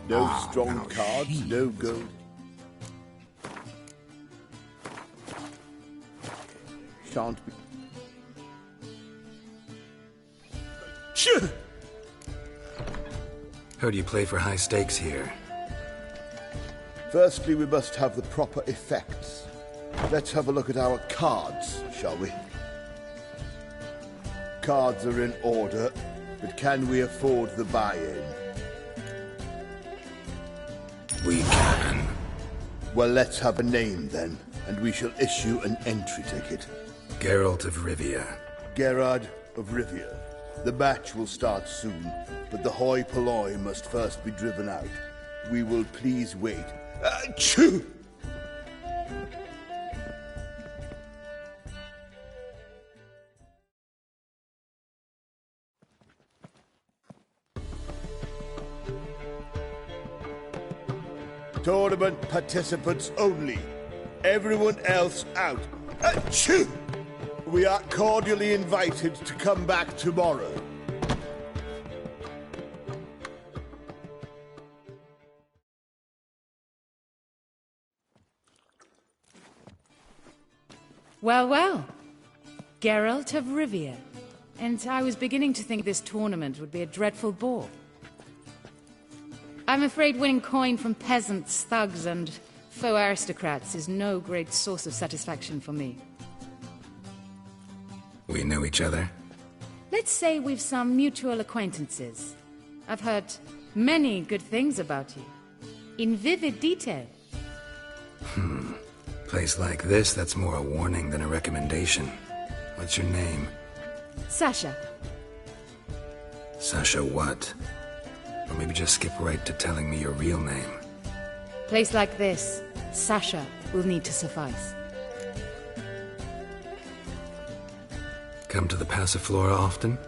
No strong cards, no gold. Shan't be. Heard you play for high stakes here. Firstly, we must have the proper effects. Let's have a look at our cards, shall we? Cards are in order, but can we afford the buy-in? We can. Well, let's have a name then, and we shall issue an entry ticket. Geralt of Rivia. Gerard of Rivia. The match will start soon, but the hoi polloi must first be driven out. We will please wait. Achoo! Tournament participants only. Everyone else out. Achoo! We are cordially invited to come back tomorrow. Well, well. Geralt of Rivia. And I was beginning to think this tournament would be a dreadful bore. I'm afraid winning coin from peasants, thugs, and faux aristocrats is no great source of satisfaction for me. We know each other? Let's say we've some mutual acquaintances. I've heard many good things about you. In vivid detail. Place like this, that's more a warning than a recommendation. What's your name? Sasha. Sasha what? Or maybe just skip right to telling me your real name. Place like this, Sasha will need to suffice. Come to the Passiflora often?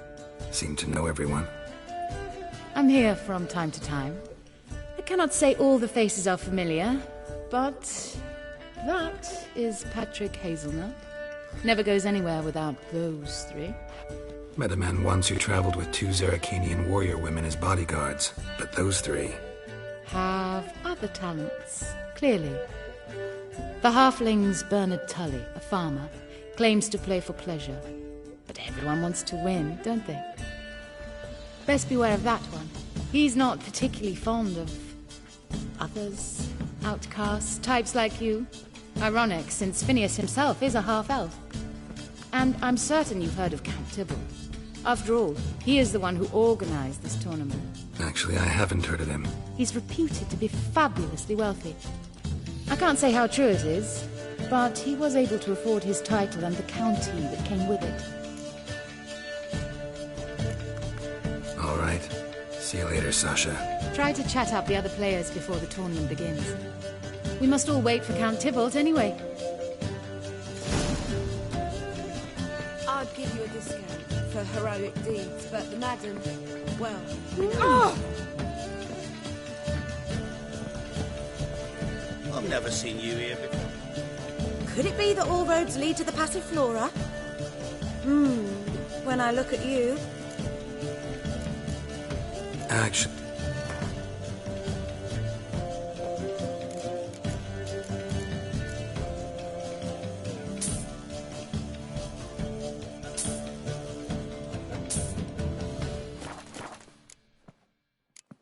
Seem to know everyone. I'm here from time to time. I cannot say all the faces are familiar, but that is Patrick Hazelnut. Never goes anywhere without those three. Met a man once who traveled with 2 Zarakanian warrior women as bodyguards, but those 3... have other talents, clearly. The halfling's Bernard Tully, a farmer, claims to play for pleasure. But everyone wants to win, don't they? Best beware of that one. He's not particularly fond of others, outcasts, types like you. Ironic, since Phineas himself is a half-elf. And I'm certain you've heard of Count Tybalt. After all, he is the one who organized this tournament. Actually, I haven't heard of him. He's reputed to be fabulously wealthy. I can't say how true it is, but he was able to afford his title and the county that came with it. All right. See you later, Sasha. Try to chat up the other players before the tournament begins. We must all wait for Count Tybalt anyway. I'd give you a discount for heroic deeds, but the madam, well... I've never seen you here before. Could it be that all roads lead to the Passiflora? When I look at you... Actually...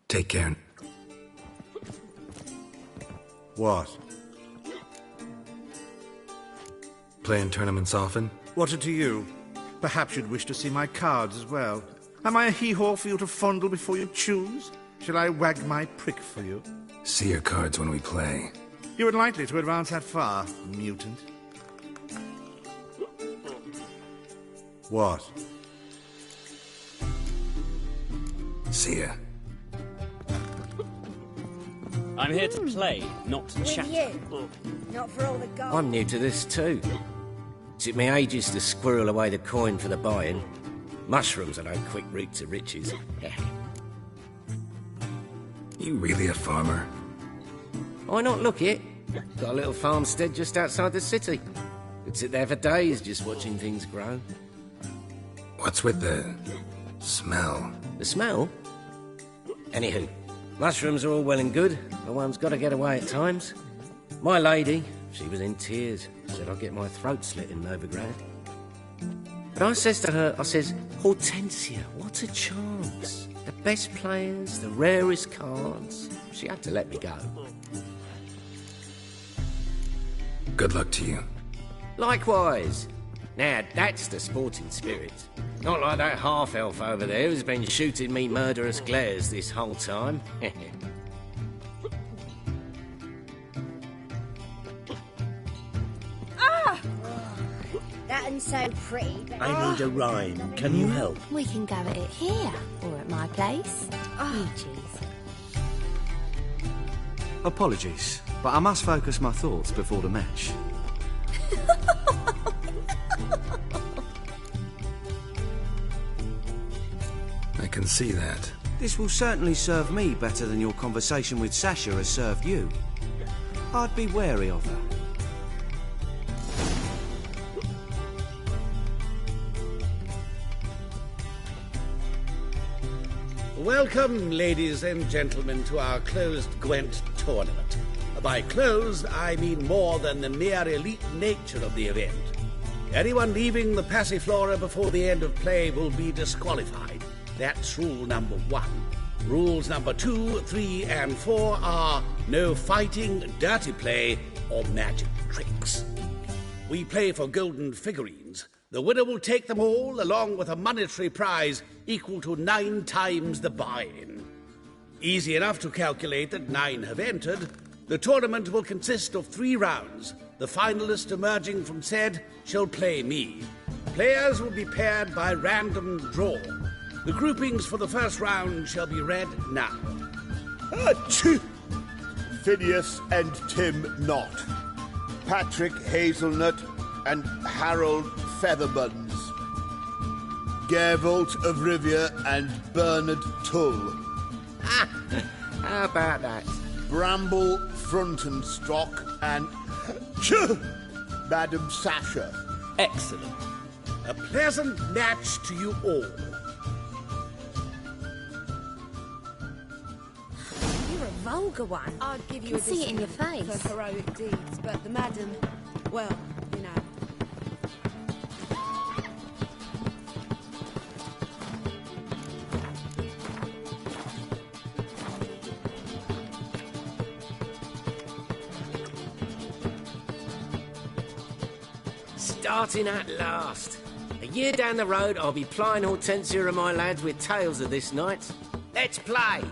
Take care. What? Playing tournaments often? What's it to you? Perhaps you'd wish to see my cards as well. Am I a hee-haw for you to fondle before you choose? Shall I wag my prick for you? See your cards when we play. You unlikely to advance that far, mutant. What? See ya. I'm here to play, not to chat. You, not for all the gold. I'm new to this too. Took me ages to squirrel away the coin for the buy-in. Mushrooms are no quick route to riches. You really a farmer? Why not look it? Got a little farmstead just outside the city. Could sit there for days just watching things grow. What's with the smell? The smell? Anywho, Mushrooms are all well and good, but one's got to get away at times. My lady, she was in tears, said I'd get my throat slit in Novigrad. But I says to her, I says, Hortensia, what a chance. The best players, the rarest cards. She had to let me go. Good luck to you. Likewise. Now, that's the sporting spirit. Not like that half-elf over there who's been shooting me murderous glares this whole time. Ah! That one's so pretty. I need a rhyme. Can you help? We can go at it here, or at my place. You choose. Apologies, but I must focus my thoughts before the match. I can see that. This will certainly serve me better than your conversation with Sasha has served you. I'd be wary of her. Welcome, ladies and gentlemen, to our closed Gwent tournament. By closed, I mean more than the mere elite nature of the event. Anyone leaving the Passiflora before the end of play will be disqualified. That's rule number 1. Rules number 2, 3, and 4 are no fighting, dirty play, or magic tricks. We play for golden figurines. The winner will take them all, along with a monetary prize equal to 9 times the buy-in. Easy enough to calculate that 9 have entered. The tournament will consist of 3 rounds. The finalist emerging from said shall play me. Players will be paired by random draw. The groupings for the first round shall be read now. Phineas and Tim Knott. Patrick Hazelnut and Harold Featherbuns. Gervalt of Rivia and Bernard Tull. How about that? Bramble Frontenstock and Madam Sasha. Excellent. A pleasant match to you all. You're a vulgar one. I'd give you a see it in your discount face. for heroic deeds, but the madam, well, you know. Starting at last. A year down the road, I'll be plying Hortensia and my lads with tales of this night. Let's play!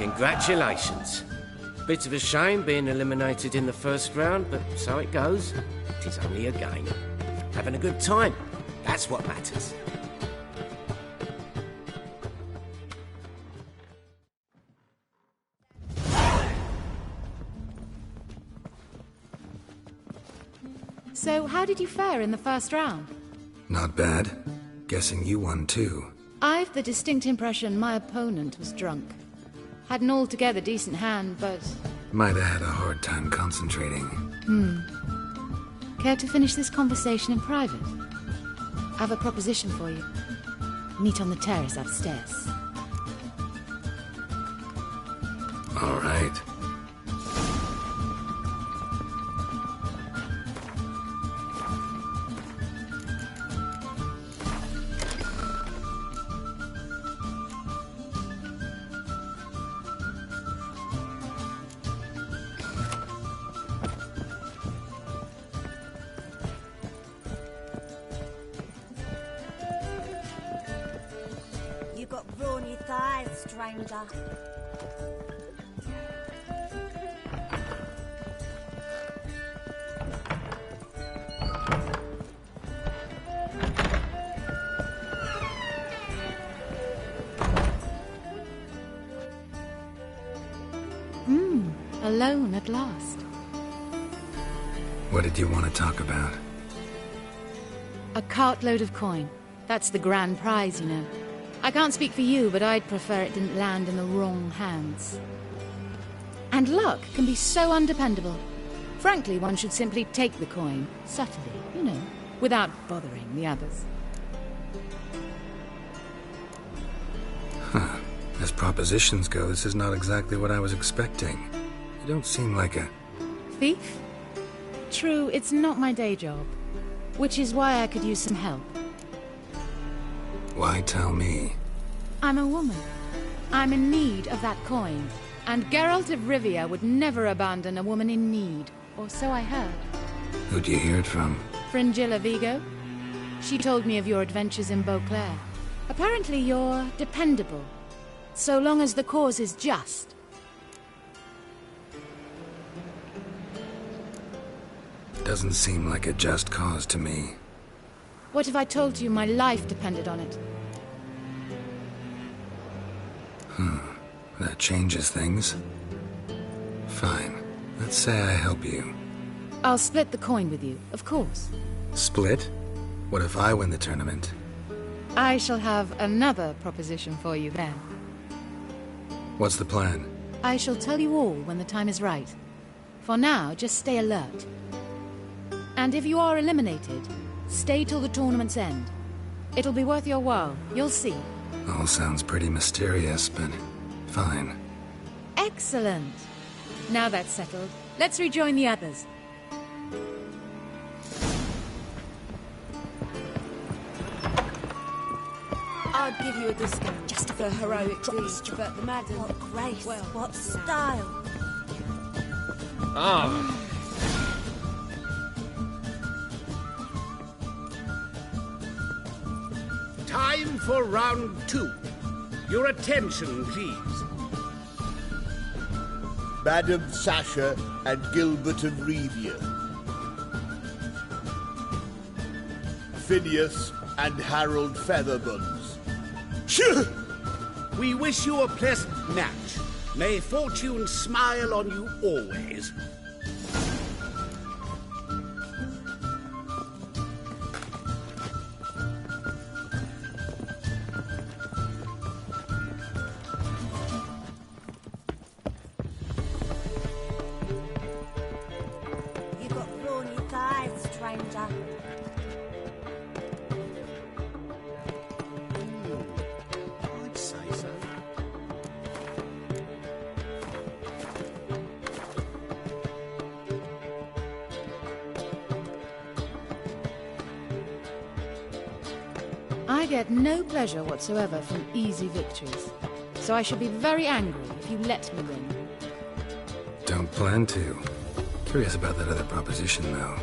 Congratulations. Bit of a shame being eliminated in the first round, but so it goes. It is only a game. Having a good time. That's what matters. So, how did you fare in the first round? Not bad. Guessing you won too. I've the distinct impression my opponent was drunk. Had an altogether decent hand, but... Might have had a hard time concentrating. Care to finish this conversation in private? I have a proposition for you. Meet on the terrace upstairs. All right. You got brawny thighs, stranger. Alone at last. What did you want to talk about? A cartload of coin. That's the grand prize, you know. I can't speak for you, but I'd prefer it didn't land in the wrong hands. And luck can be so undependable. Frankly, one should simply take the coin, subtly, you know, without bothering the others. Huh. As propositions go, this is not exactly what I was expecting. You don't seem like a... Thief? True, it's not my day job. Which is why I could use some help. Why tell me? I'm a woman. I'm in need of that coin. And Geralt of Rivia would never abandon a woman in need. Or so I heard. Who'd you hear it from? Fringilla Vigo. She told me of your adventures in Beauclair. Apparently you're dependable. So long as the cause is just. Doesn't seem like a just cause to me. What if I told you my life depended on it? That changes things. Fine. Let's say I help you. I'll split the coin with you, of course. Split? What if I win the tournament? I shall have another proposition for you then. What's the plan? I shall tell you all when the time is right. For now, just stay alert. And if you are eliminated, stay till the tournament's end. It'll be worth your while, you'll see. All sounds pretty mysterious, but fine. Excellent. Now that's settled, let's rejoin the others. I'd give you a discount just for heroic deeds, but the madam... What grace, well, what style. Ah. Time for round 2. Your attention, please. Madam Sasha and Gilbert of Revia. Phineas and Harold Featherbones. We wish you a pleasant match. May fortune smile on you always. You got brawny thighs, stranger. I'd say so. I get no pleasure whatsoever from easy victories. So I should be very angry if you let me win. Don't plan to. Curious about that other proposition, though.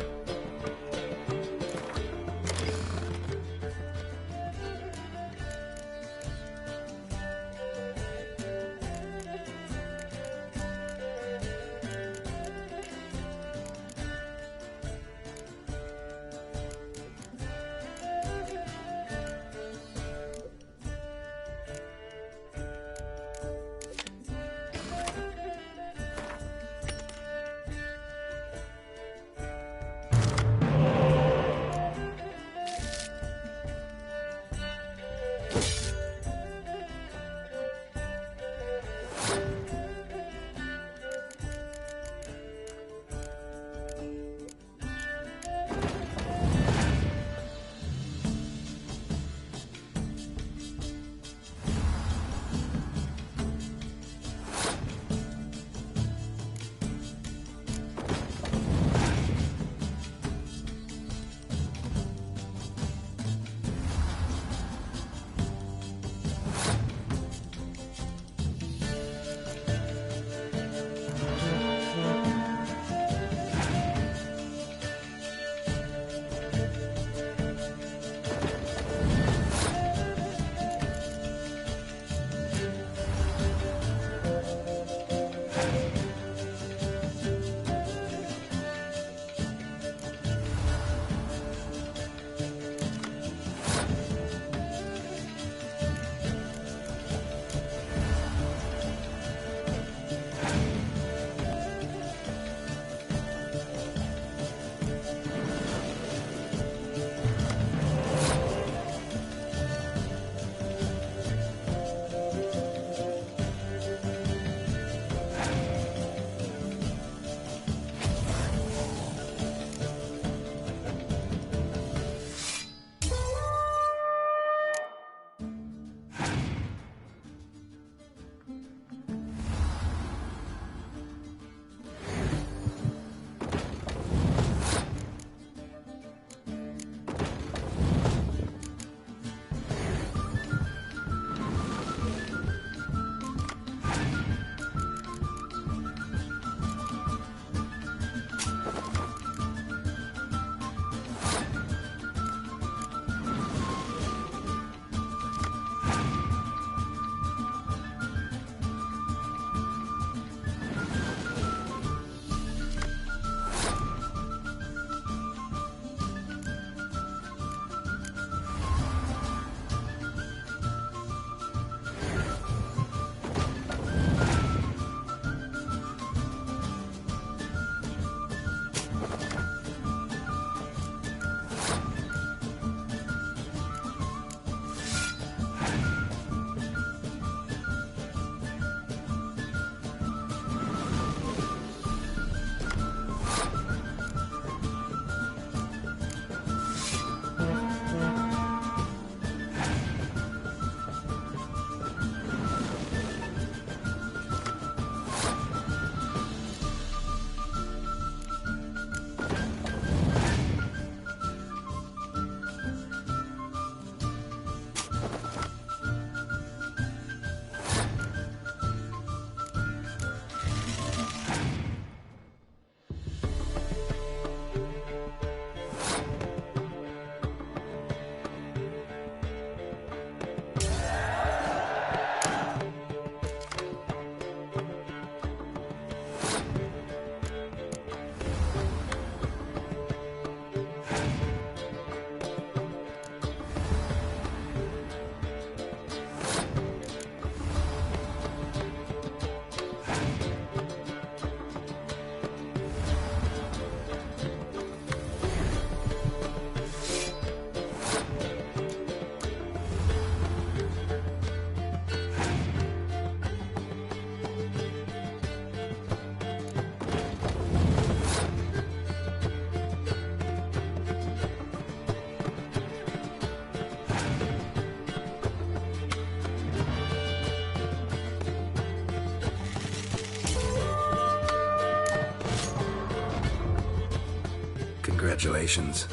Congratulations.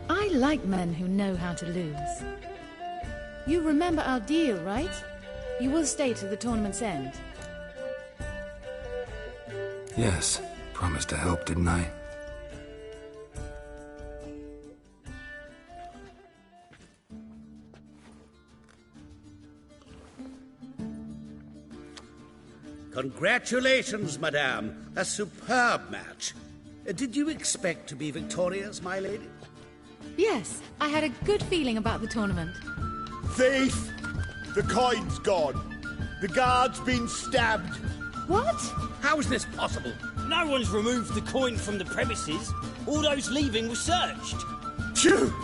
I like men who know how to lose. You remember our deal, right? You will stay to the tournament's end. Yes. Promised to help, didn't I? Congratulations, madame. A superb match. Did you expect to be victorious, my lady? Yes, I had a good feeling about the tournament. Thief! The coin's gone. The guard's been stabbed. What? How is this possible? No one's removed the coin from the premises. All those leaving were searched. Phew!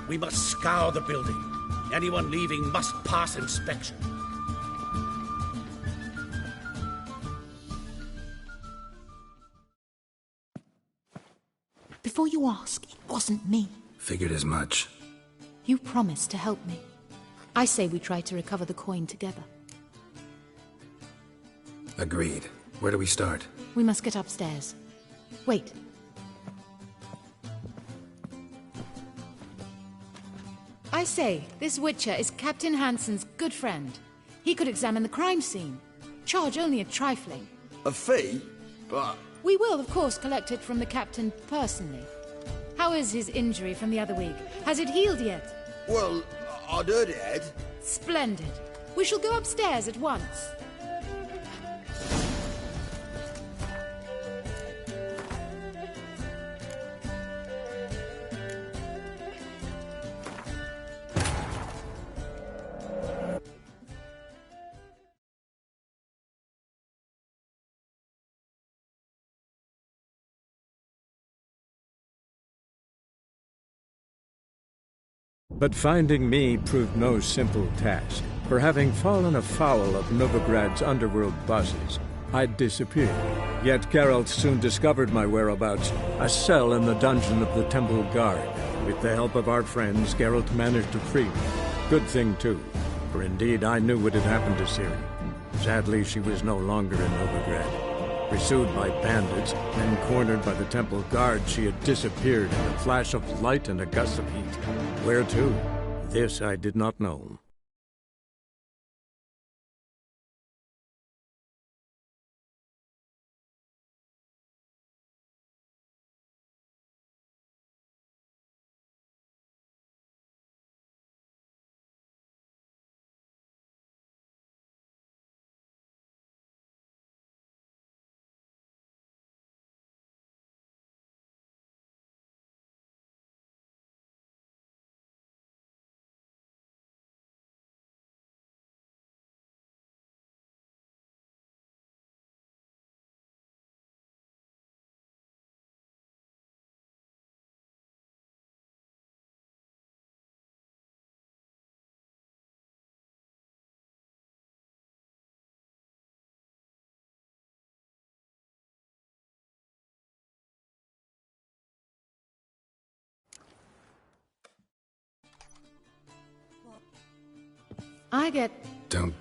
We must scour the building. Anyone leaving must pass inspection. Before you ask, it wasn't me. Figured as much. You promised to help me. I say we try to recover the coin together. Agreed. Where do we start? We must get upstairs. Wait. I say, this Witcher is Captain Hansen's good friend. He could examine the crime scene. Charge only a trifling. A fee? But... We will, of course, collect it from the captain personally. How is his injury from the other week? Has it healed yet? Well, I'd heard it had. Splendid. We shall go upstairs at once. But finding me proved no simple task, for having fallen afoul of Novigrad's underworld bosses, I'd disappeared. Yet Geralt soon discovered my whereabouts, a cell in the dungeon of the Temple Guard. With the help of our friends, Geralt managed to free me. Good thing, too, for indeed I knew what had happened to Ciri. Sadly, she was no longer in Novigrad. Pursued by bandits, then cornered by the Temple Guard, she had disappeared in a flash of light and a gust of heat. Where to? This I did not know. I get... Don't...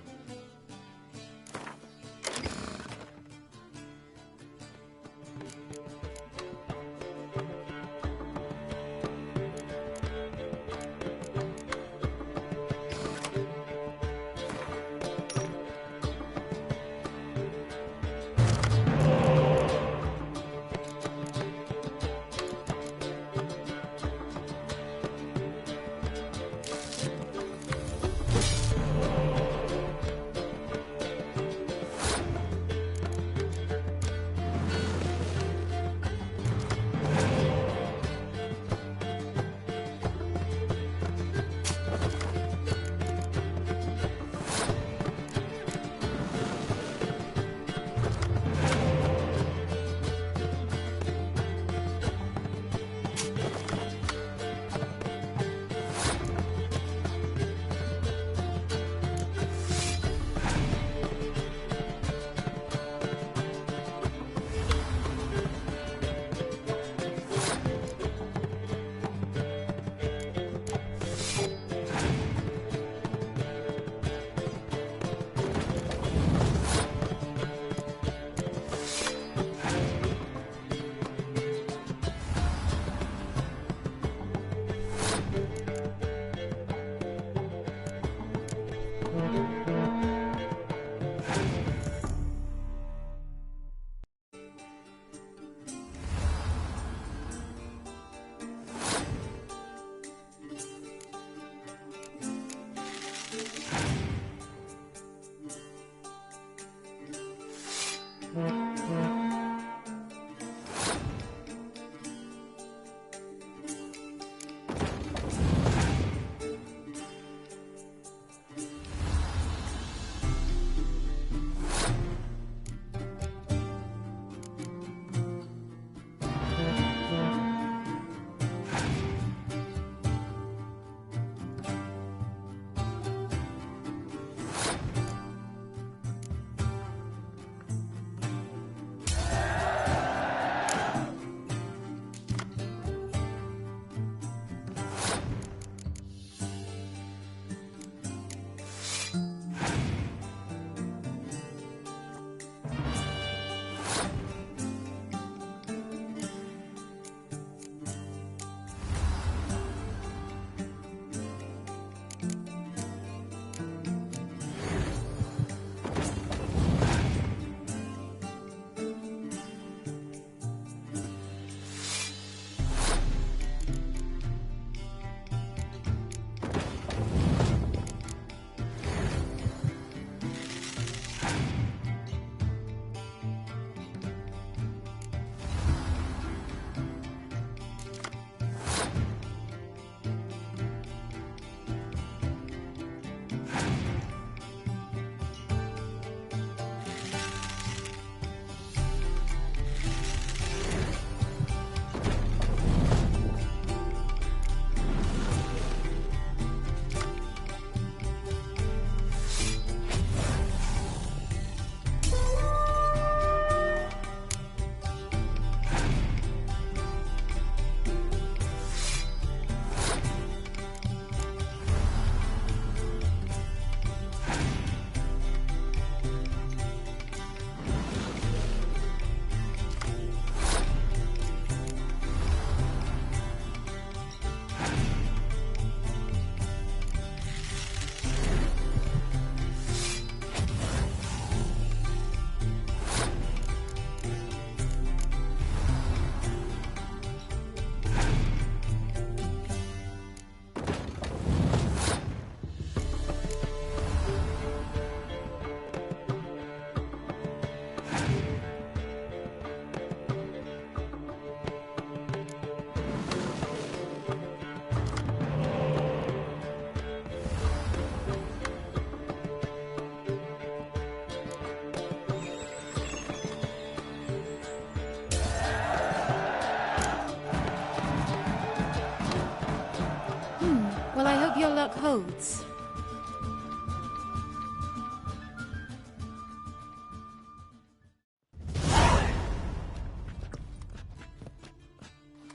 your luck holds.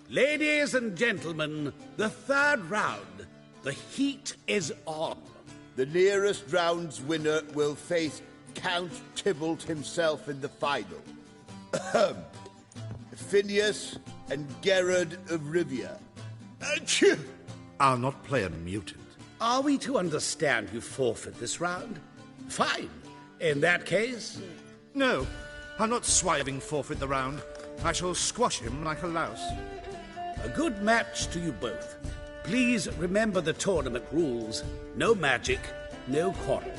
Ladies and gentlemen, the third round. The heat is on. The nearest round's winner will face Count Tybalt himself in the final. Phineas and Gerard of Rivia. I'll not play a mutant. Are we to understand you forfeit this round? Fine. In that case... No, I'm not swiving forfeit the round. I shall squash him like a louse. A good match to you both. Please remember the tournament rules. No magic, no quarrels.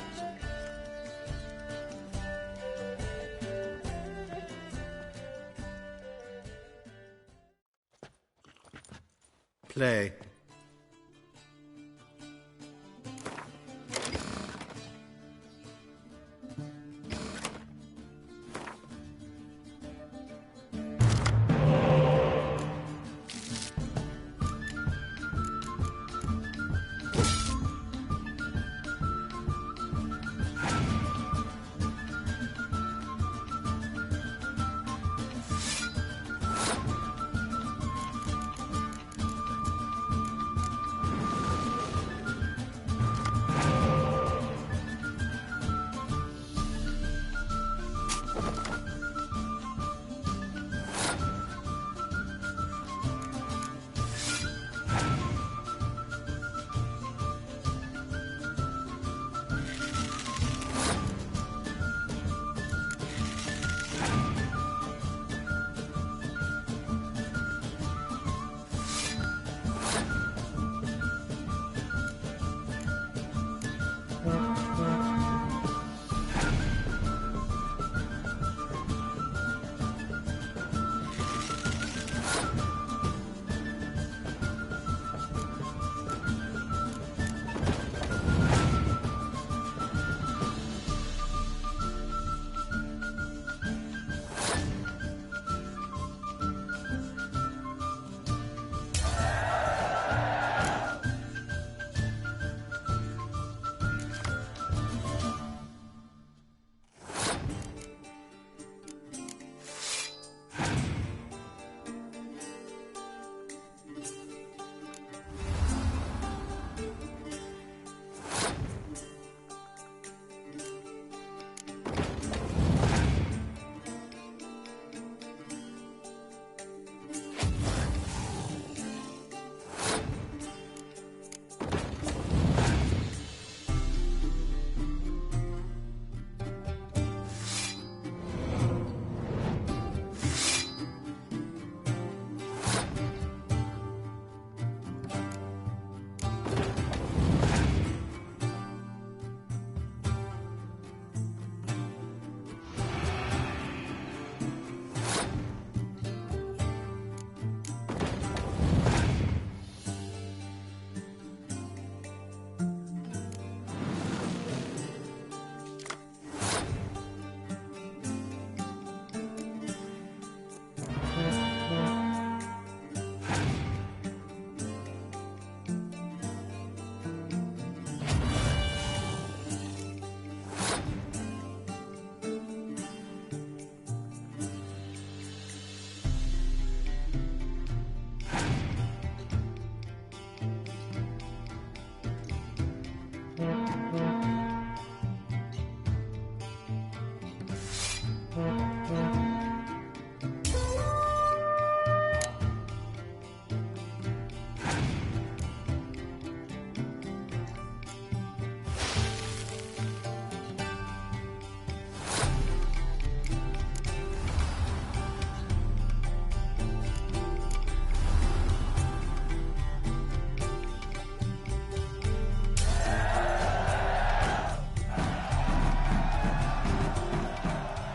Play.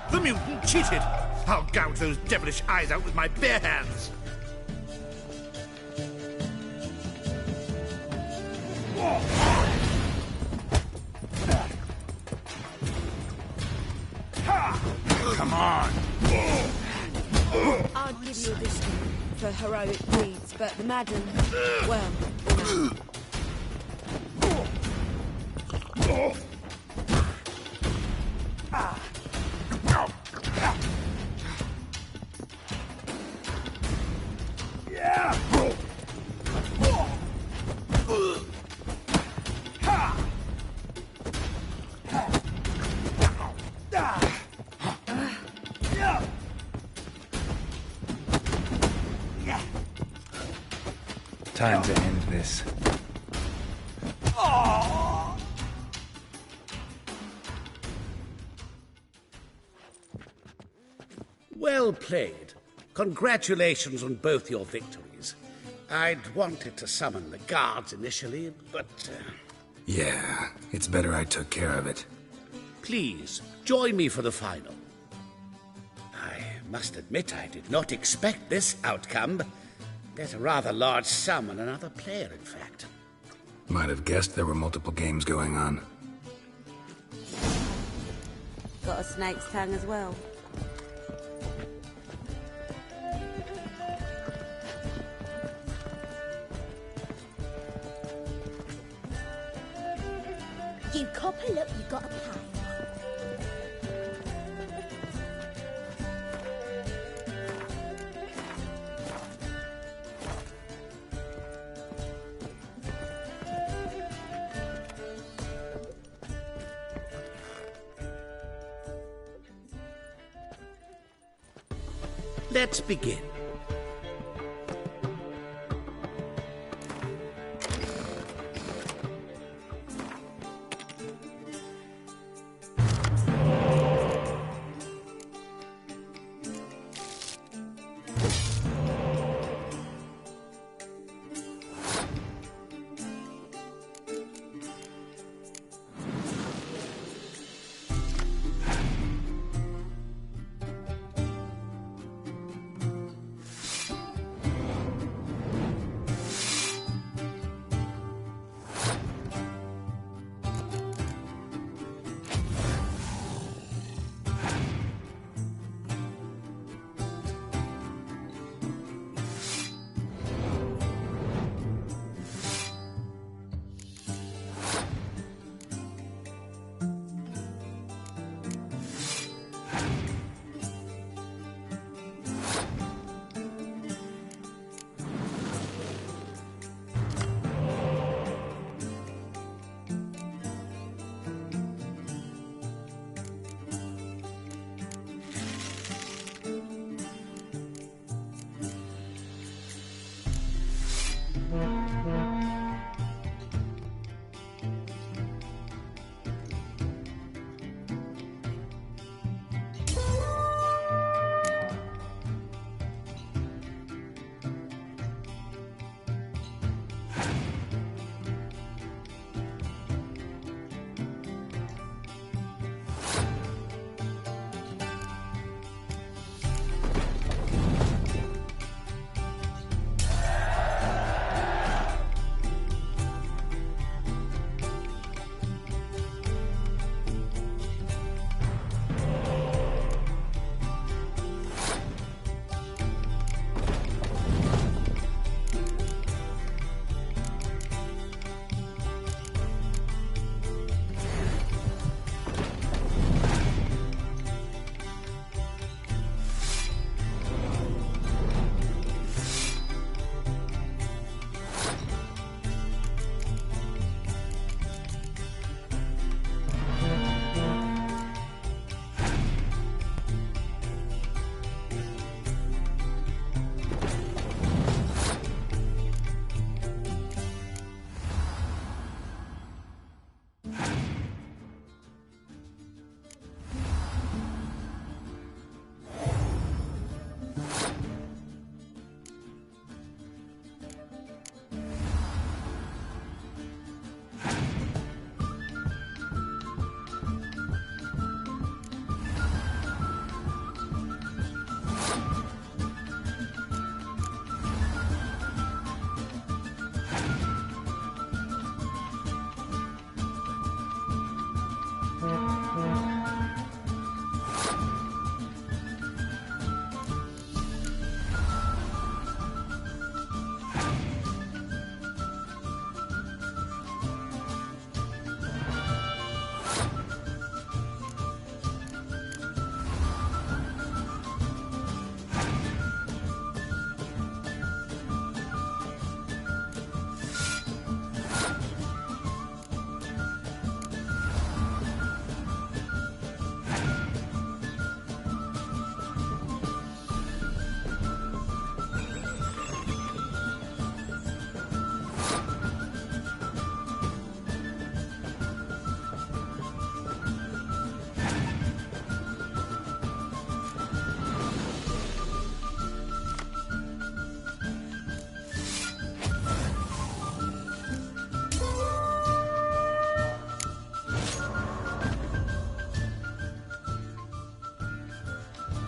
The mutant cheated! I'll gouge those devilish eyes out with my bare hands! Come on! I'd give you this for heroic deeds, but the madam, well, you know. Time to end this. Well played. Congratulations on both your victories. I'd wanted to summon the guards initially, but... Yeah, it's better I took care of it. Please, join me for the final. I must admit I did not expect this outcome. Bet a rather large sum on another player, in fact. Might have guessed there were multiple games going on. Got a snake's tongue as well. You copper, look, you got a pie. Let's begin.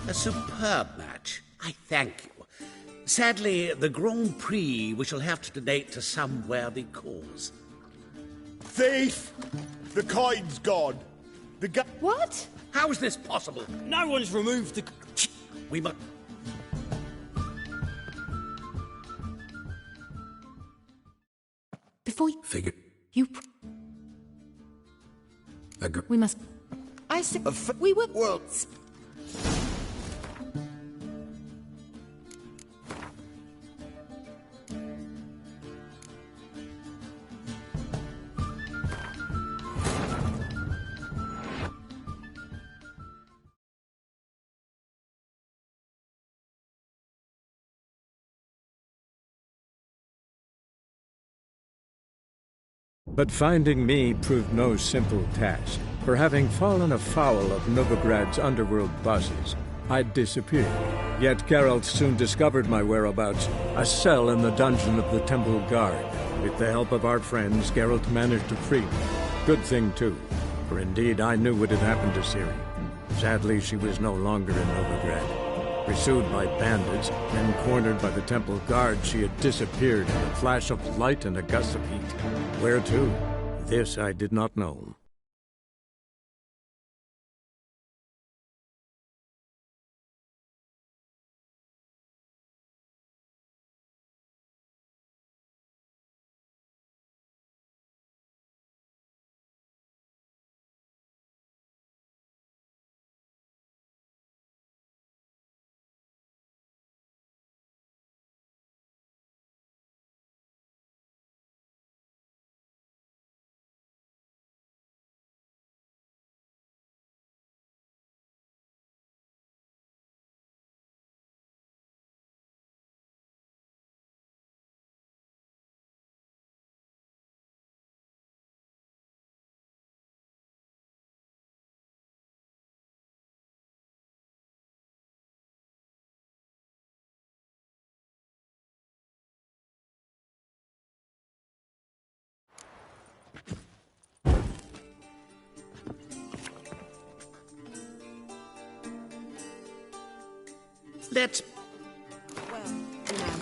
A superb match. I thank you. Sadly, the Grand Prix we shall have to donate to some worthy cause. Thief! The coin's gone. What? How is this possible? No one's removed the... We must... Before you... Figure. You... Agree. We must... I said... We were... Well... But finding me proved no simple task, for having fallen afoul of Novigrad's underworld bosses, I'd disappeared. Yet Geralt soon discovered my whereabouts, a cell in the dungeon of the Temple Guard. With the help of our friends, Geralt managed to free me. Good thing, too, for indeed I knew what had happened to Ciri. Sadly, she was no longer in Novigrad. Pursued by bandits, then cornered by the Temple Guard, she had disappeared in a flash of light and a gust of heat. Where to? This I did not know. Let's... Well, you know.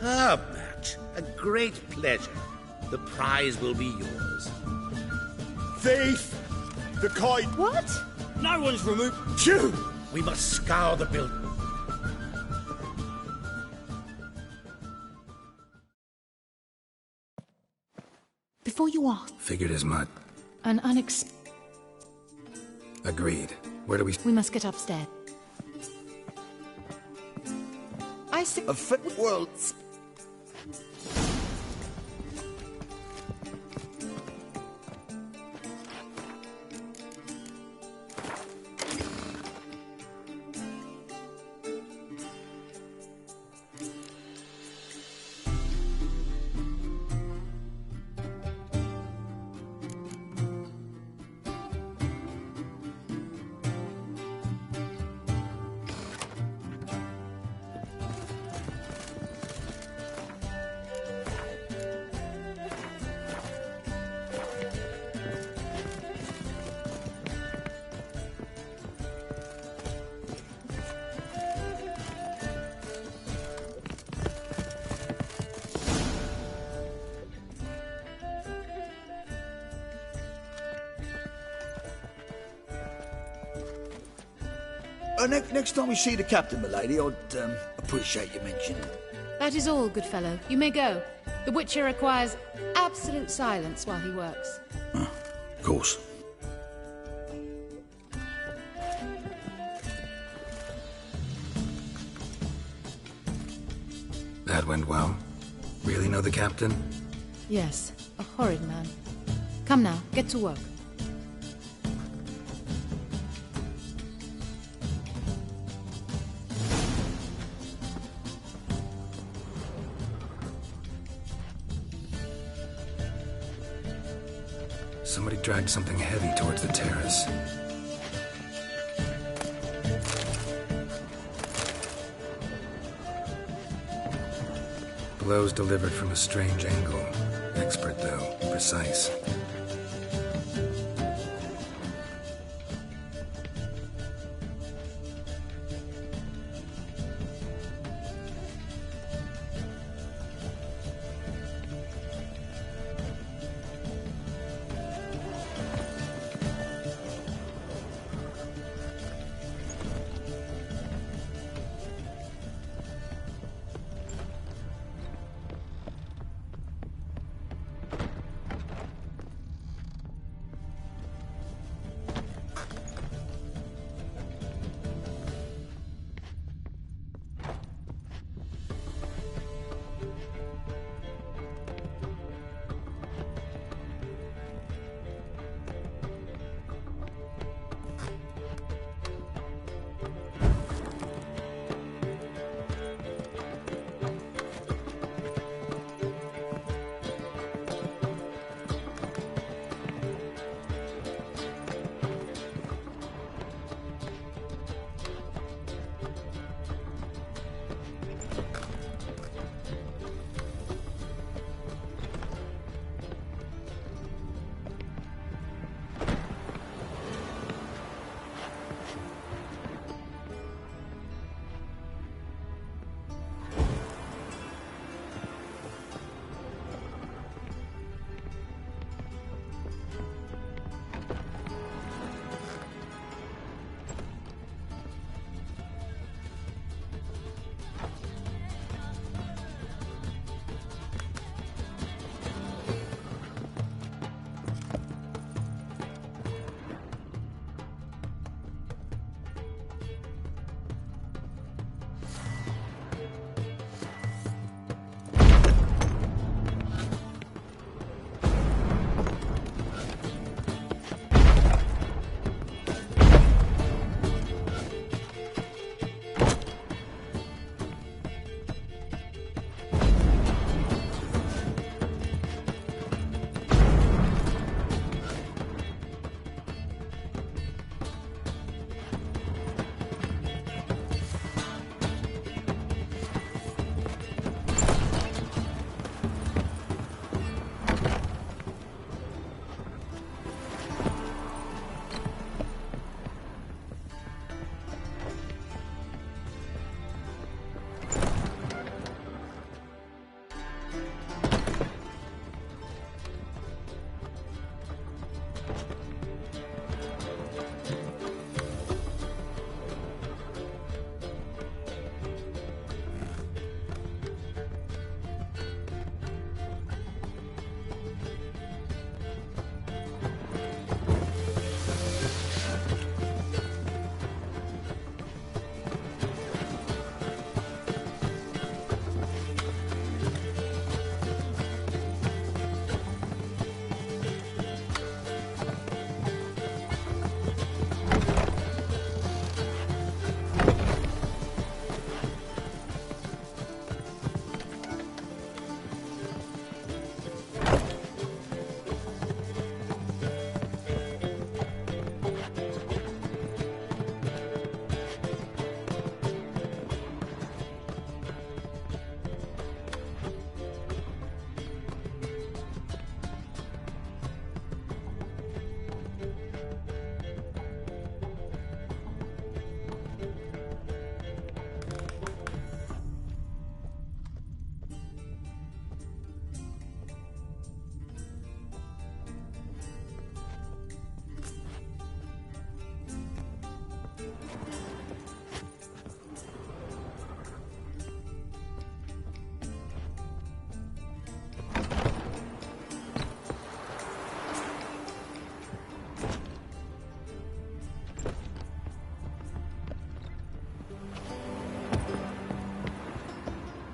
superb match. A great pleasure. The prize will be yours. Thief! The kite! What? No one's removed. Phew! We must scour the building. Before you ask, Figured as much. an unexpected... Agreed. Where do we... We must get upstairs. I see... Well... next time we see the captain, milady, I'd appreciate you mentioning. That is all, good fellow. You may go. The Witcher requires absolute silence while he works. Of course. That went well. Really know the captain? Yes, a horrid man. Come now, get to work. Somebody dragged something heavy towards the terrace. Blows delivered from a strange angle. Expert, though. Precise.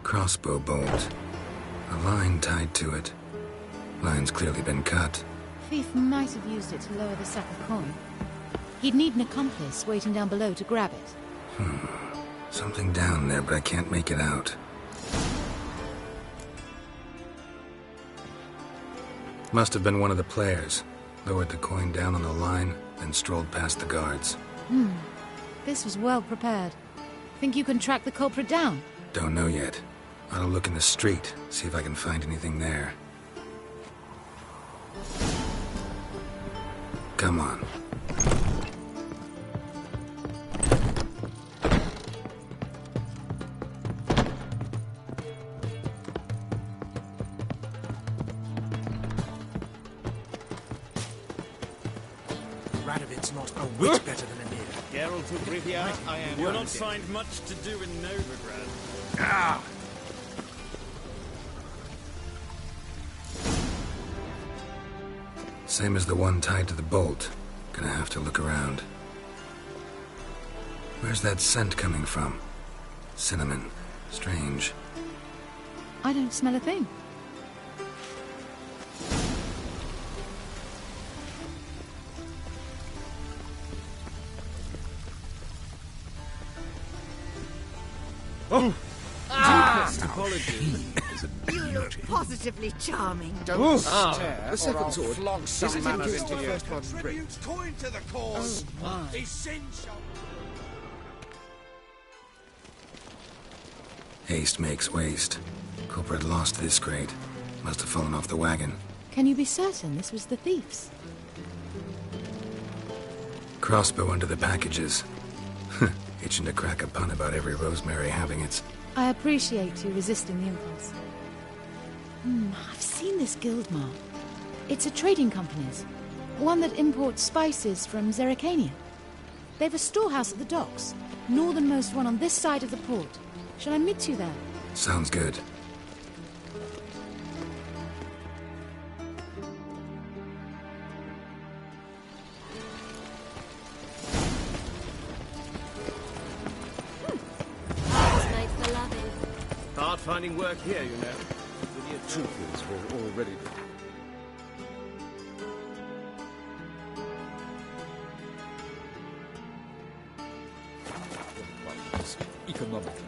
Crossbow bolt. A line tied to it. Line's clearly been cut. Thief might have used it to lower the sack of coin. He'd need an accomplice waiting down below to grab it. Something down there, but I can't make it out. Must have been one of the players. Lowered the coin down on the line, then strolled past the guards. This was well prepared. Think you can track the culprit down? Don't know yet. I'll look in the street, see if I can find anything there. Come on. Radovid's not a whit better than Emir. Geralt of Rivia, I am. You'll not find much to do in Novigrad. Ah! Same as the one tied to the bolt. Gonna have to look around. Where's that scent coming from? Cinnamon. Strange. I don't smell a thing. Oh! Deepest apologies. You look positively charming. Don't stare, the second or I'll sword. flog some Is it manners against into the you. first one's ring? Coin to the cause. Essential. Haste makes waste. Culprit lost this crate. Must have fallen off the wagon. Can you be certain this was the thief's? Crossbow under the packages. Itching to crack a pun about every rosemary having its... I appreciate you resisting the impulse. I've seen this guild mark. It's a trading company's. One that imports spices from Zerrikania. They've a storehouse at the docks. Northernmost one on this side of the port. Shall I meet you there? Sounds good. Hard finding work here, you know. The truth is, we're already... economically.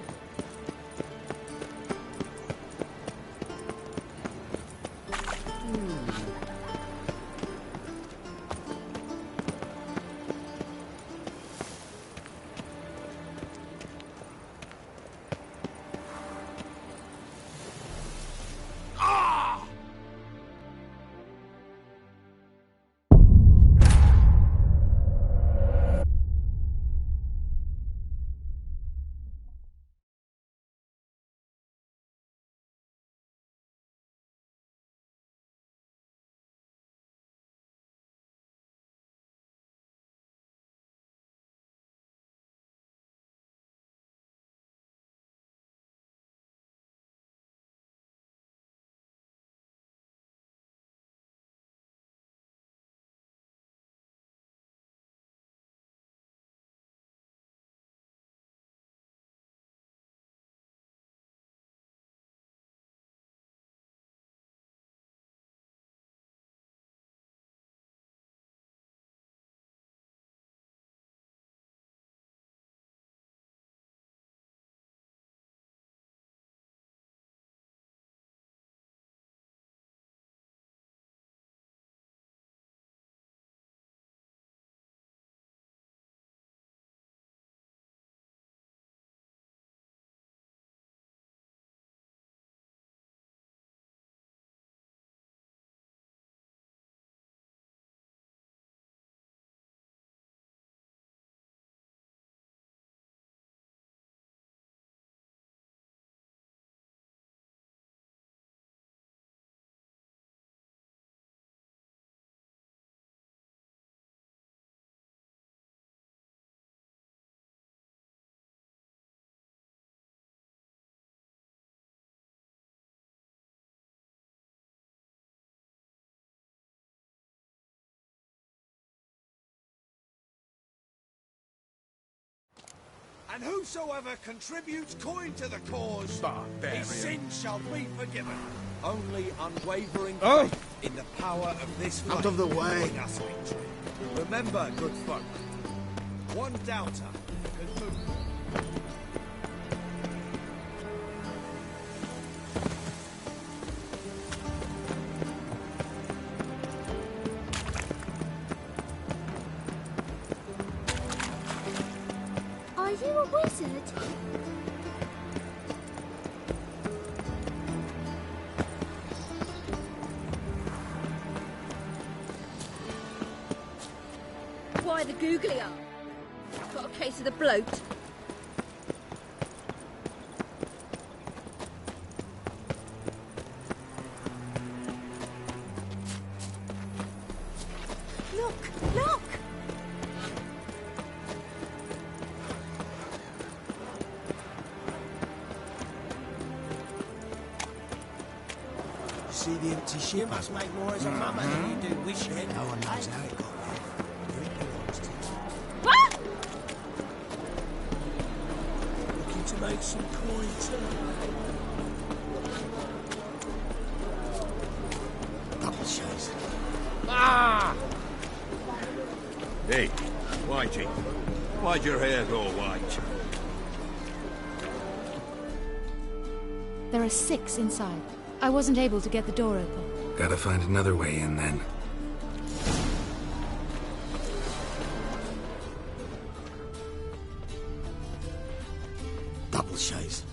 And whosoever contributes coin to the cause, Barbarian. his sins shall be forgiven. Only unwavering Oh. faith in the power of this Out faith of the way. will bring us victory. Remember, good folk, one doubter can move. Are you a wizard? Why the googly eye? Got a case of the bloat. Look! Look! See the empty ship? You must make more as a mummer than you do wishing. No one knows how it got there. It belongs to you. Looking to make some coin too. Double shows. Ah! Hey, Whitey. Why'd your hair go white? There are 6 inside. I wasn't able to get the door open. Gotta find another way in then. Double shows.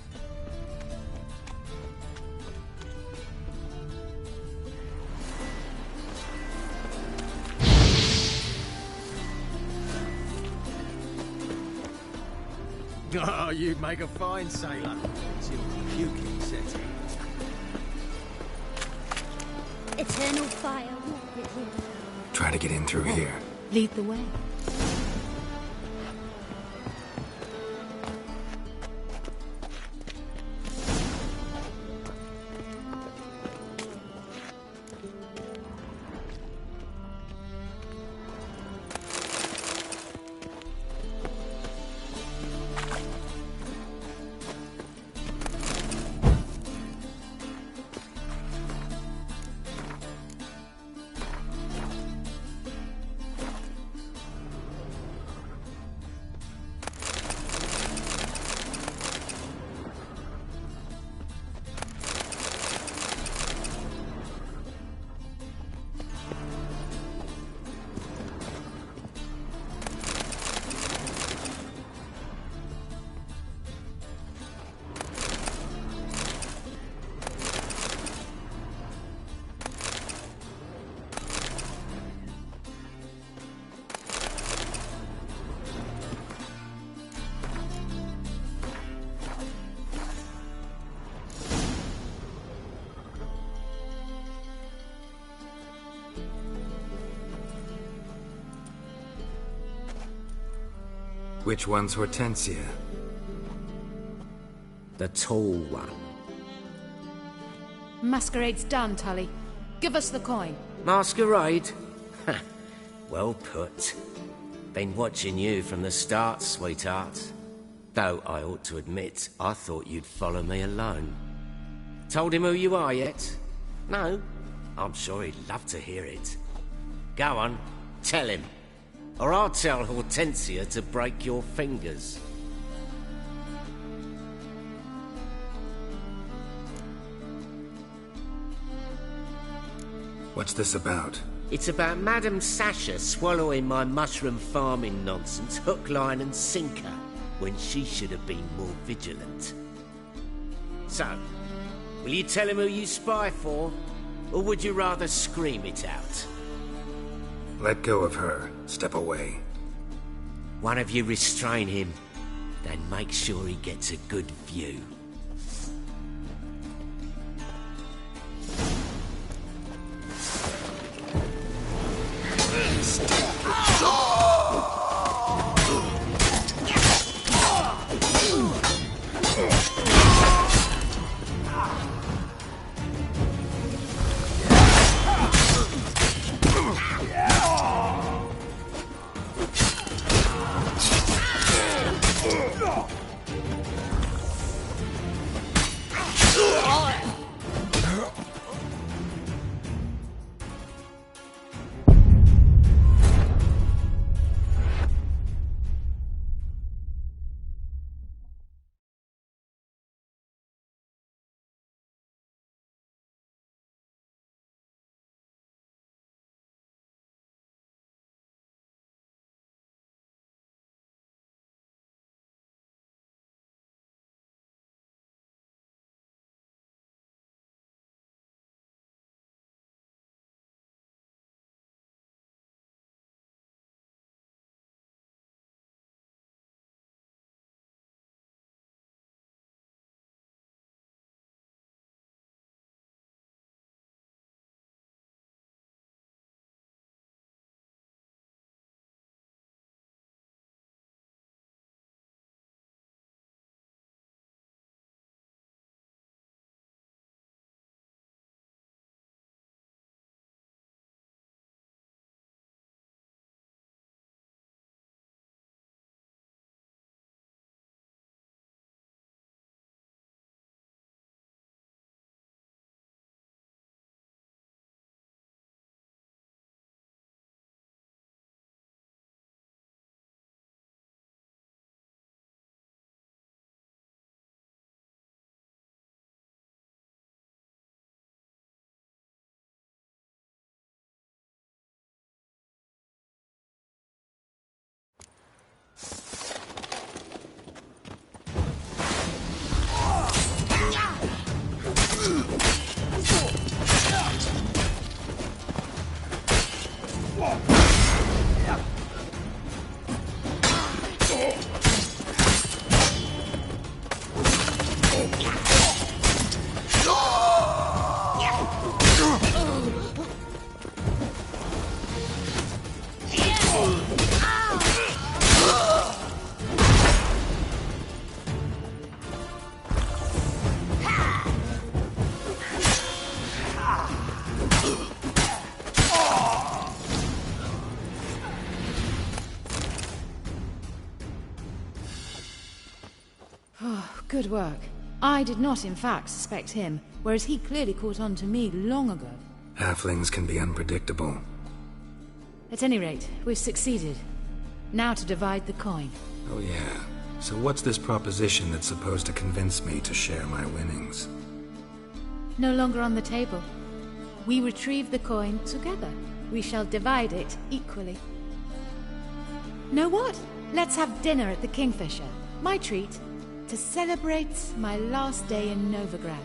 Oh, you'd make a fine sailor. Till the puking set in. Eternal fire walk with you. Try to get in through here. Lead the way. Which one's Hortensia? The tall one. Masquerade's done, Tully. Give us the coin. Masquerade? Ha, well put. Been watching you from the start, sweetheart. Though I ought to admit, I thought you'd follow me alone. Told him who you are yet? No? I'm sure he'd love to hear it. Go on, tell him. Or I'll tell Hortensia to break your fingers. What's this about? It's about Madame Sasha swallowing my mushroom farming nonsense hook, line and sinker when she should have been more vigilant. So, will you tell him who you spy for? Or would you rather scream it out? Let go of her. Step away. One of you restrain him, then make sure he gets a good view. Good work. I did not, in fact, suspect him, whereas he clearly caught on to me long ago. Halflings can be unpredictable. At any rate, we've succeeded. Now to divide the coin. Oh yeah. So what's this proposition that's supposed to convince me to share my winnings? No longer on the table. We retrieve the coin together. We shall divide it equally. Know what? Let's have dinner at the Kingfisher. My treat. To celebrate my last day in Novigrad.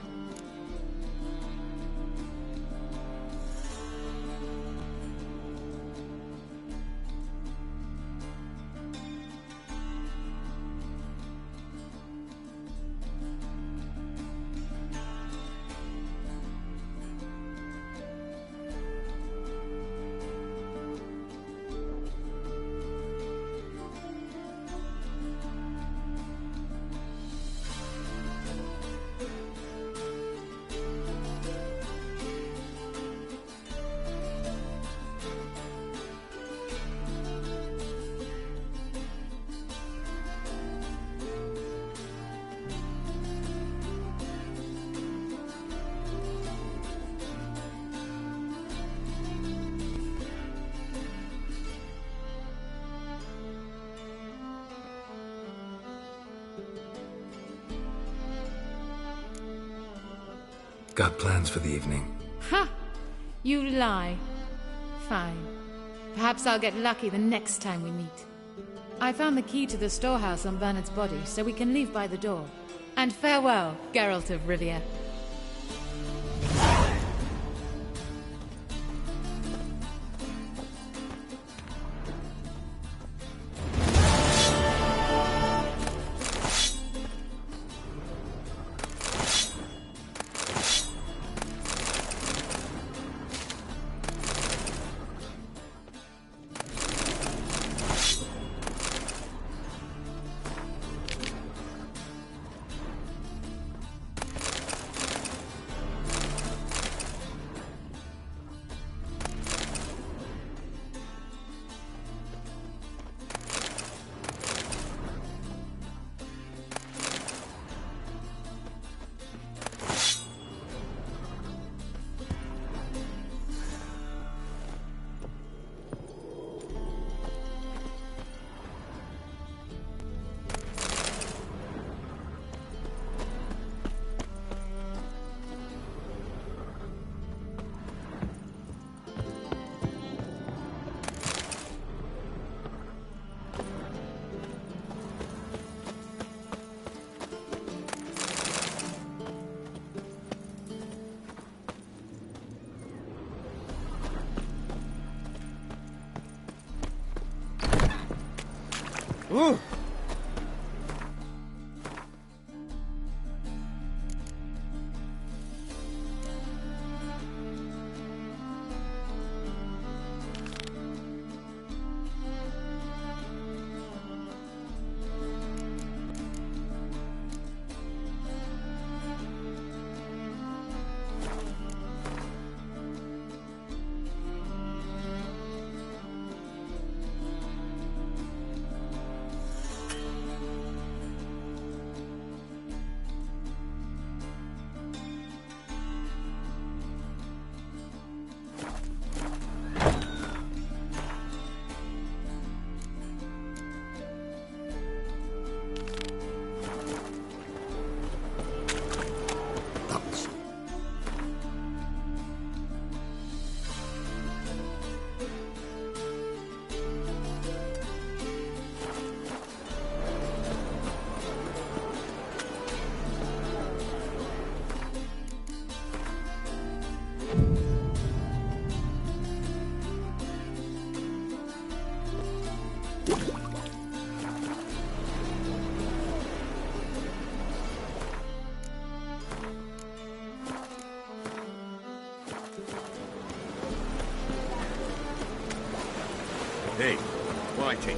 Got plans for the evening? Ha! You lie. Fine. Perhaps I'll get lucky the next time we meet. I found the key to the storehouse on Bernard's body, so we can leave by the door. And farewell, Geralt of Rivia. Ooh. Hey, Whitey.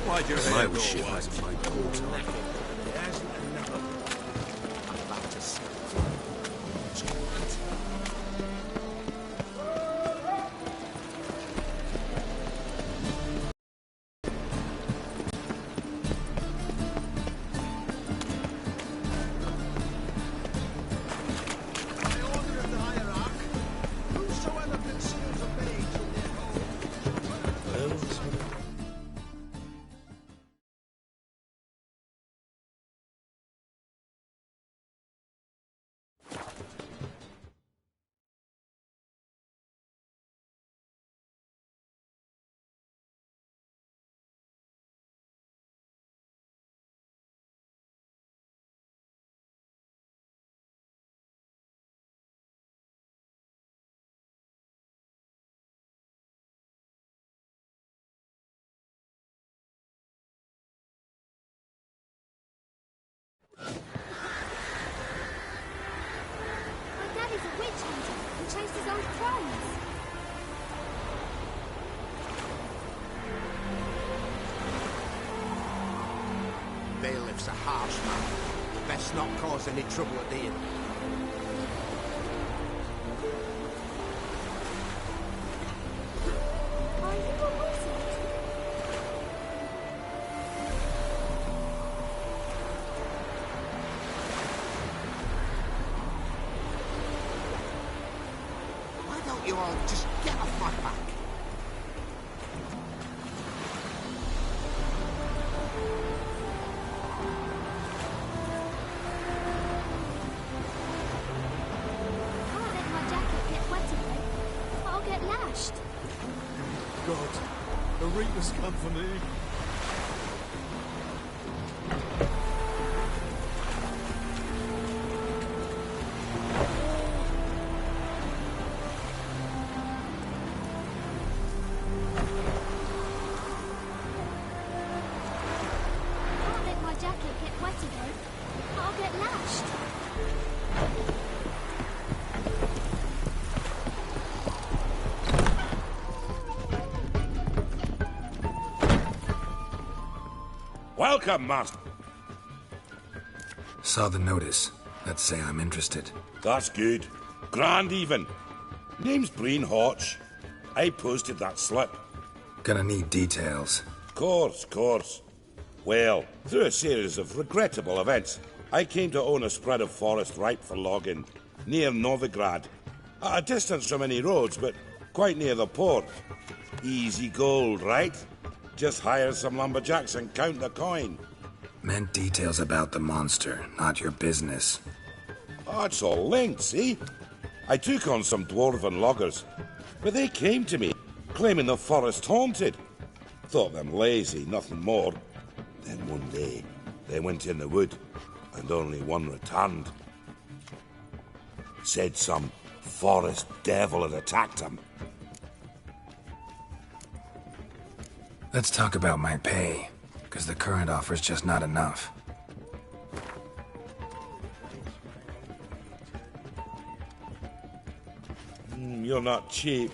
Why'd your hair go shit white? hasn't made quarter. It hasn't another. I'm about to see. My daddy's a witch hunter who chased his own crones. Bailiff's a harsh man. Best not cause any trouble at the inn. Are you a wizard? Why don't you all just get off my back? Can't let my jacket get wet again. I'll get lashed. God, the Reapers come for me. Can't let my jacket get wet again. I'll get lashed. Welcome, Master. Saw the notice. Let's say I'm interested. That's good. Grand even. Name's Breen Hotch. I posted that slip. Gonna need details. Course. Well, through a series of regrettable events, I came to own a spread of forest ripe for logging, near Novigrad. At a distance from any roads, but quite near the port. Easy gold, right? Just hire some lumberjacks and count the coin. Meant details about the monster, not your business. Oh, it's all linked, see? I took on some dwarven loggers, but they came to me, claiming the forest haunted. Thought them lazy, nothing more. Then one day, they went in the wood, and only one returned. Said some forest devil had attacked him. Let's talk about my pay. because the current offer's just not enough. You're not cheap,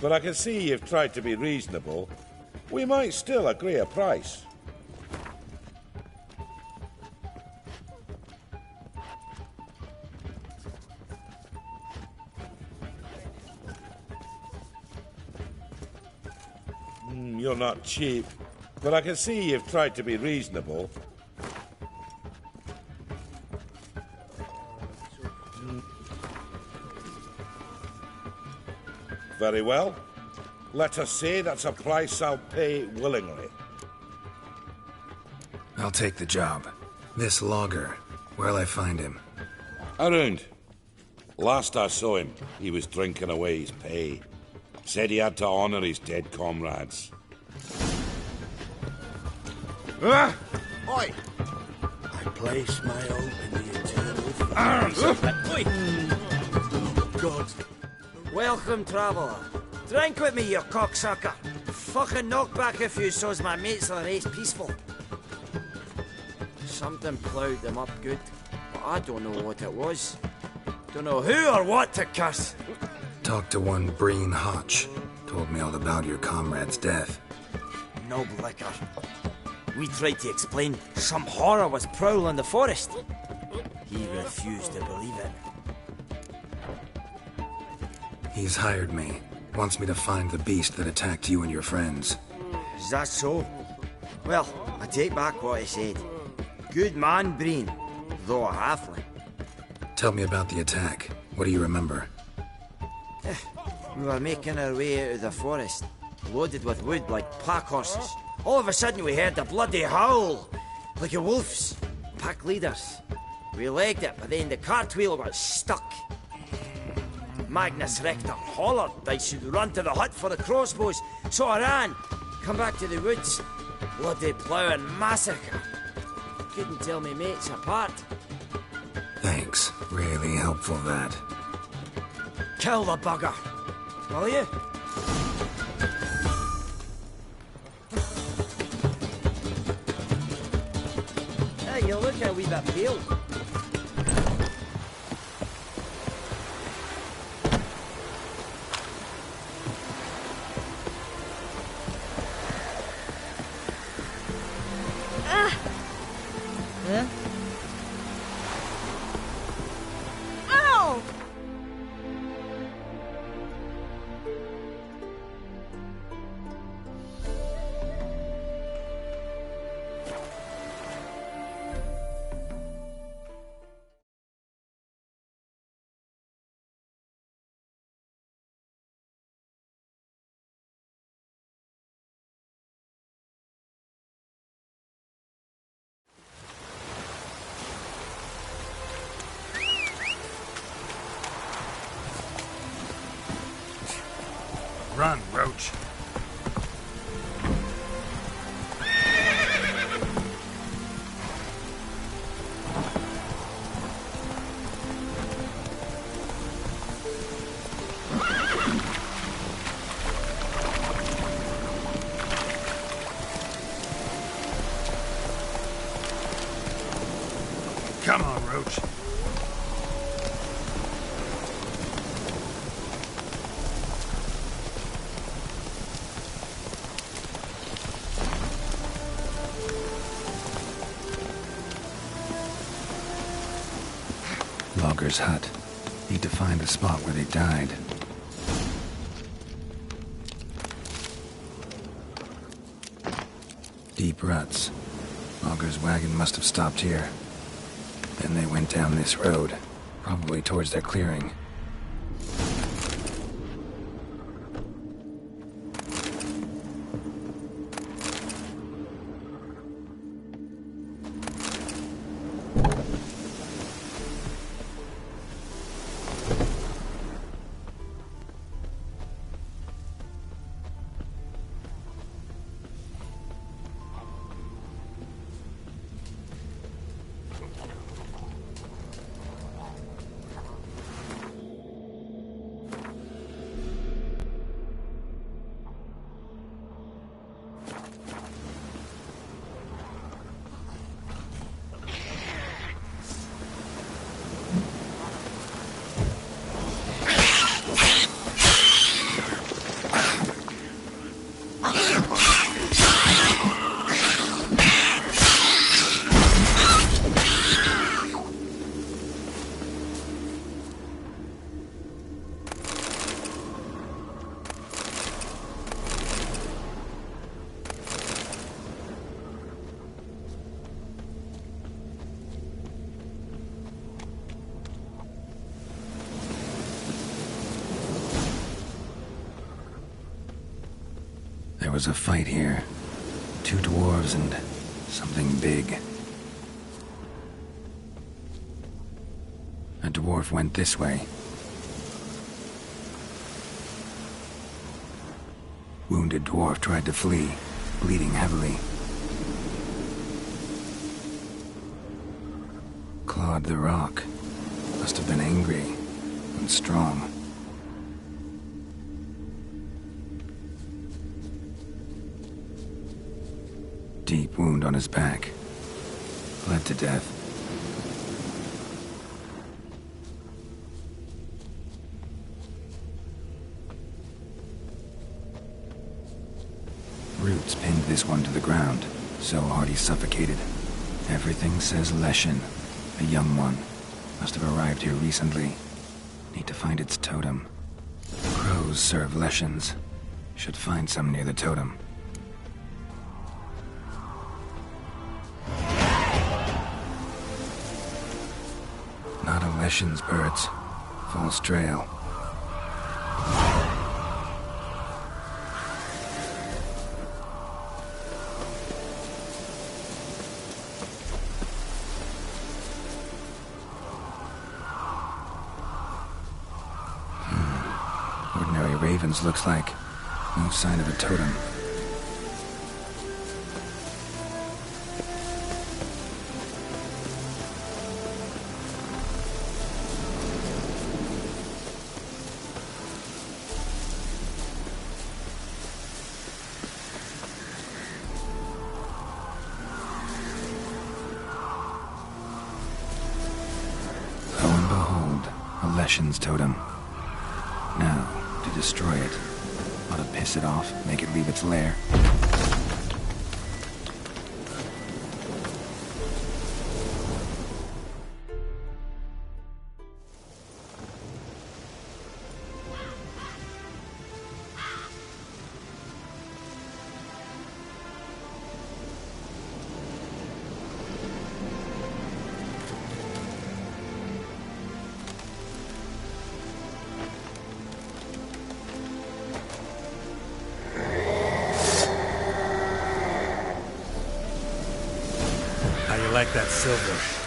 but I can see you've tried to be reasonable. We might still agree a price. You're not cheap, but I can see you've tried to be reasonable. Very well. Let us say that's a price I'll pay willingly. I'll take the job. This logger, where'll I find him? Around. Last I saw him, he was drinking away his pay. Said he had to honor his dead comrades. Ah! Oi! I place my hope in the eternal God. Welcome, traveller. Drink with me, you cocksucker. Fucking knock back a few so's my mates will race peaceful. Something ploughed them up good, but I don't know what it was. Don't know who or what to curse. Talked to one Breen Hotch. Told me all about your comrade's death. No blicker. We tried to explain some horror was prowling the forest. He refused to believe it. He's hired me. Wants me to find the beast that attacked you and your friends. Is that so? Well, I take back what I said. Good man, Breen, though a halfling. Tell me about the attack. What do you remember? We were making our way out of the forest, loaded with wood like pack horses. All of a sudden we heard a bloody howl, like a wolf's. Pack leaders. We legged it, but then the cartwheel got stuck. Magnus Rector hollered I should run to the hut for the crossbows, so I ran. Come back to the woods. Bloody ploughing massacre. Couldn't tell me mates apart. Thanks. Really helpful, that. Kill the bugger. Will you? Hey, you look a wee bit pale. Huh? Ow! Run, Roach. Come on, Roach. Logger's hut. Need to find the spot where they died. Deep ruts. Logger's wagon must have stopped here. Then they went down this road, probably towards their clearing. There was a fight here. 2 dwarves and something big. A dwarf went this way. Wounded dwarf tried to flee, bleeding heavily. Clawed the rock. Must have been angry and strong. Deep wound on his back. Bled to death. Roots pinned this one to the ground, so hard he suffocated. Everything says Leshen, a young one. Must have arrived here recently. Need to find its totem. Crows serve Leshens. Should find some near the totem. Not a Leshen's birds. False trail. Ordinary ravens looks like. No sign of a totem. Lo and behold, a Leshen's totem. Now, to destroy it. Ought to piss it off, make it leave its lair. How you like that silver?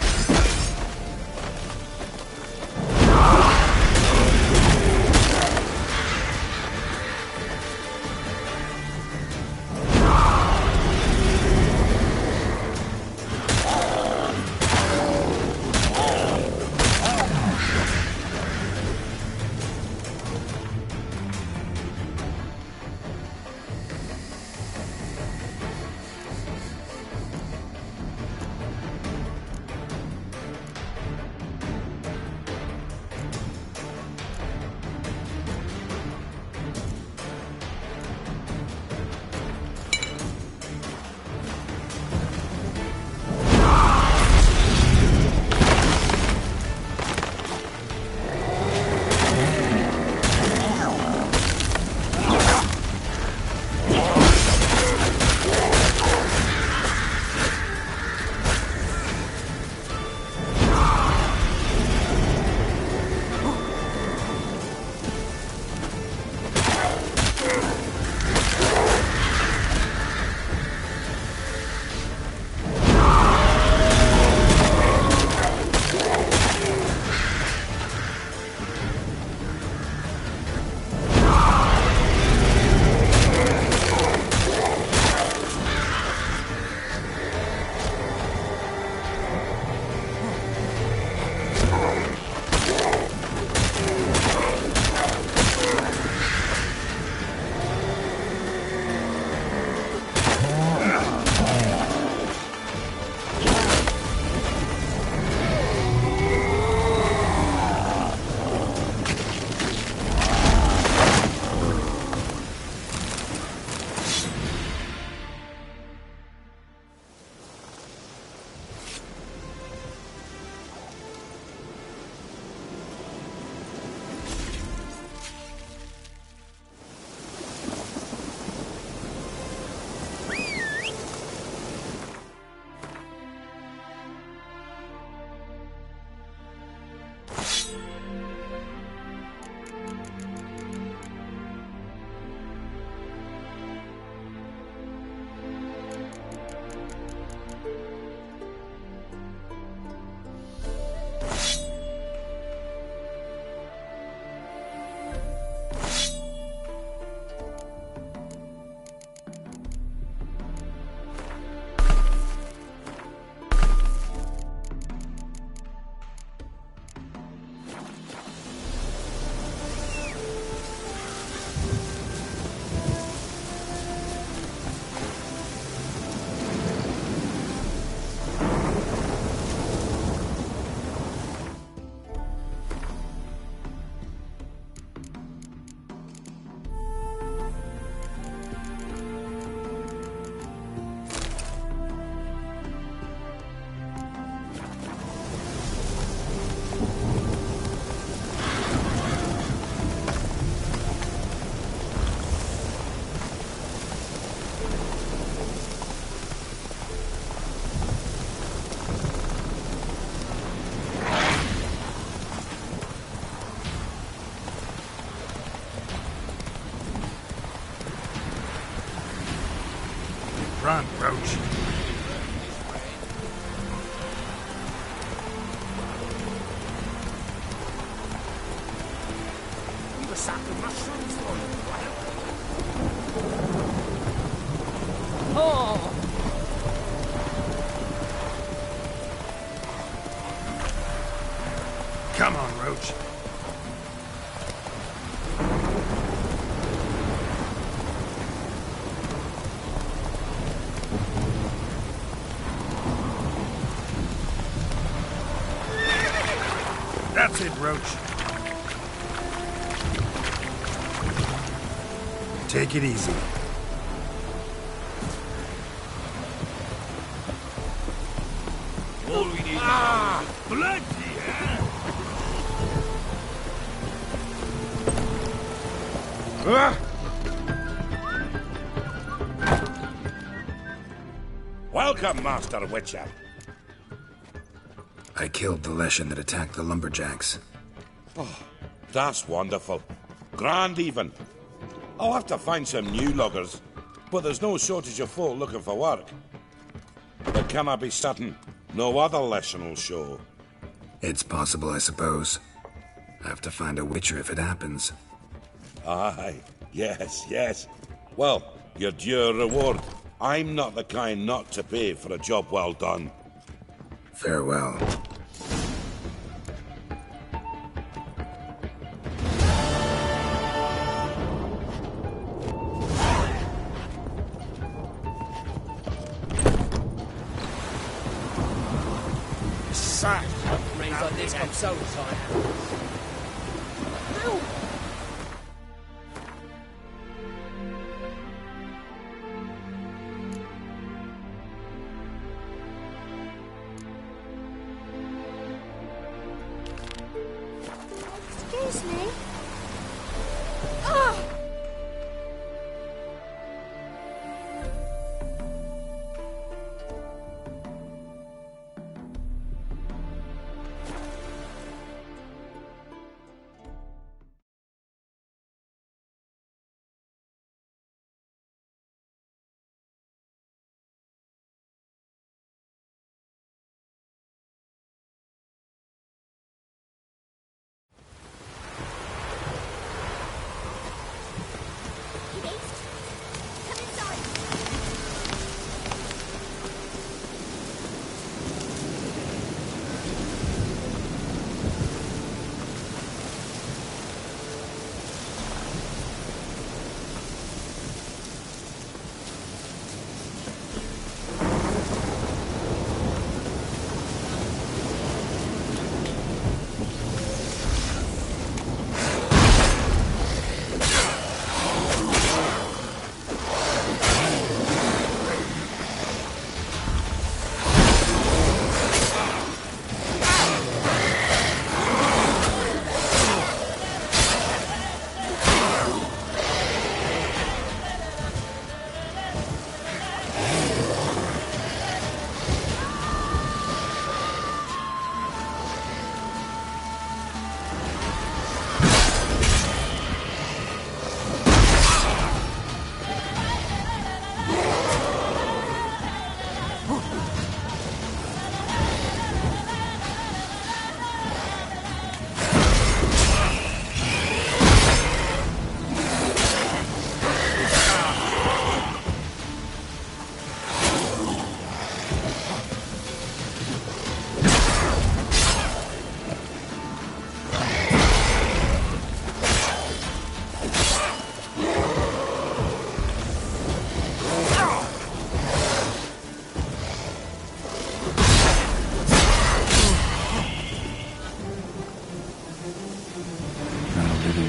sack of mushrooms for you. Oh! Come on, Roach. That's it, Roach. Take it easy. All we need Bloody Welcome, Master Witcher. I killed the Leshen that attacked the lumberjacks. Oh, that's wonderful. Grand, even. I'll have to find some new loggers, but there's no shortage of folk looking for work. But can I be certain no other Leshen will show? It's possible, I suppose. I have to find a Witcher if it happens. Aye, yes. Well, your due reward. I'm not the kind not to pay for a job well done. Farewell. Sack! Rains like this, I'm so tired. Ow! Excuse me. Oh!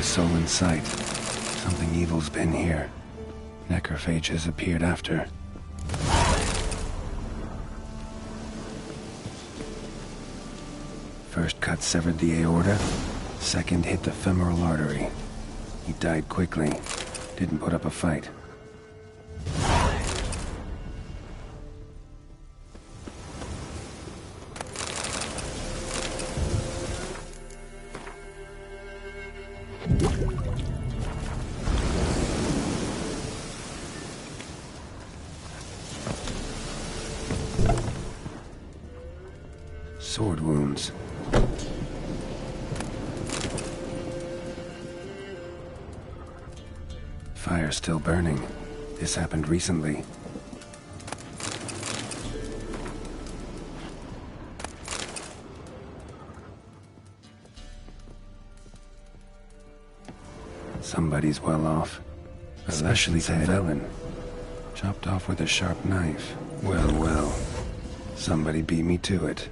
Soul in sight. Something evil's been here. Necrophage has appeared after. First cut severed the aorta. Second hit the femoral artery. He died quickly. Didn't put up a fight. Sword wounds. fire's still burning. This happened recently. Somebody's well off. Especially the villain. Chopped off with a sharp knife. Well, well. Somebody beat me to it.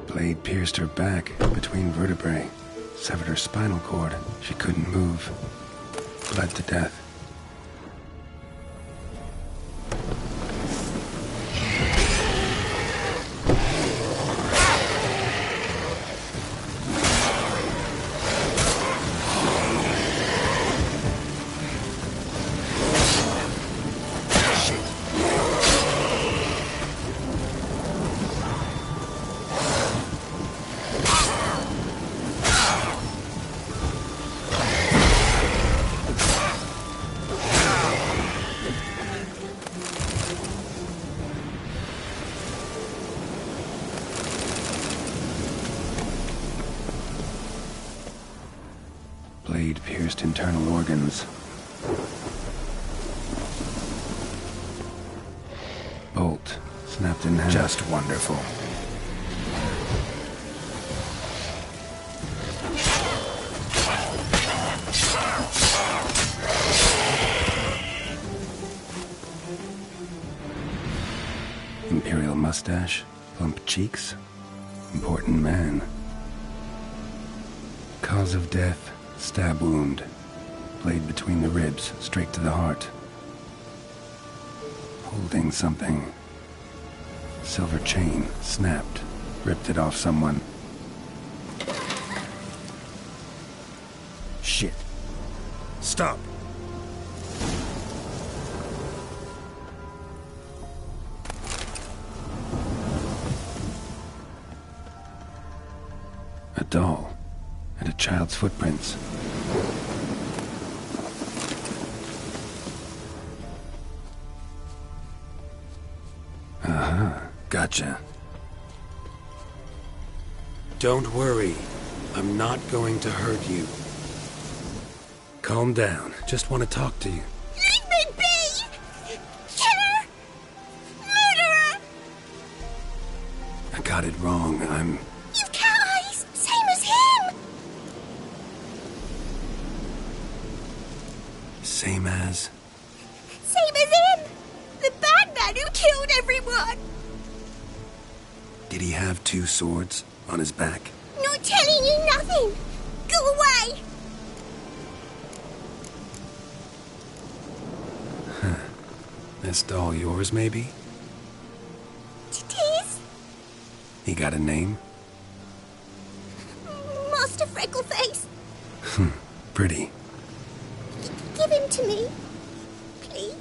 Blade pierced her back between vertebrae, severed her spinal cord. She couldn't move. Bled to death. Blade pierced internal organs. Bolt snapped in half. Just wonderful. Imperial mustache, plump cheeks, important man. Cause of death. Stab wound. Blade between the ribs, straight to the heart. Holding something. Silver chain, snapped. Ripped it off someone. Shit. Stop. A doll. And a child's footprints. Gotcha. Don't worry. I'm not going to hurt you. Calm down. Just want to talk to you. Leave me be! Killer! Murderer! I got it wrong. You've cat eyes! Same as him! Same as? Same as him! The bad man who killed everyone! Did he have two swords on his back? Not telling you nothing! Go away! Huh. This doll yours, maybe? It is? He got a name? Master Freckleface. Pretty. Give him to me. Please.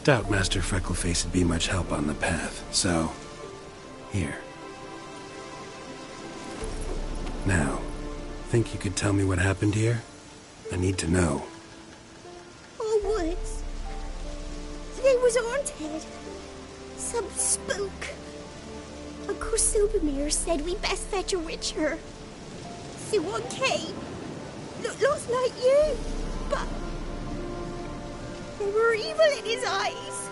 Doubt Master Freckleface would be much help on the path, so... Here. Now, think you could tell me what happened here? I need to know. Our woods. They was haunted. Some spook. Uncle Silvermere said we best fetch a witcher. So one came. Looks like you, but... there were evil in his eyes.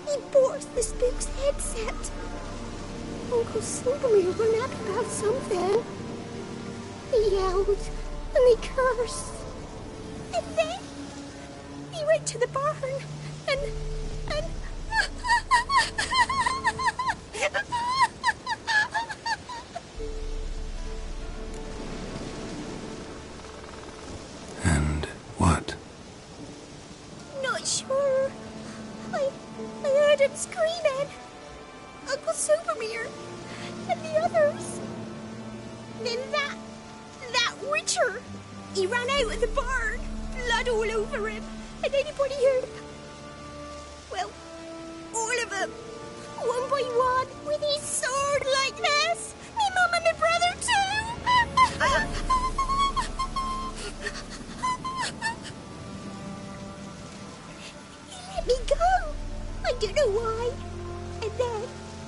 He bought the spook's headset. Uncle Silvermere went up about something. He yelled and he cursed. And then he went to the barn and... And what? Not sure. I heard him screaming. Uncle Silvermere and the others. Then that witcher, he ran out of the barn, blood all over him, and anybody heard Well, all of them. One by one, with his sword like this. Me mum and my brother too. He let me go. I don't know why. And then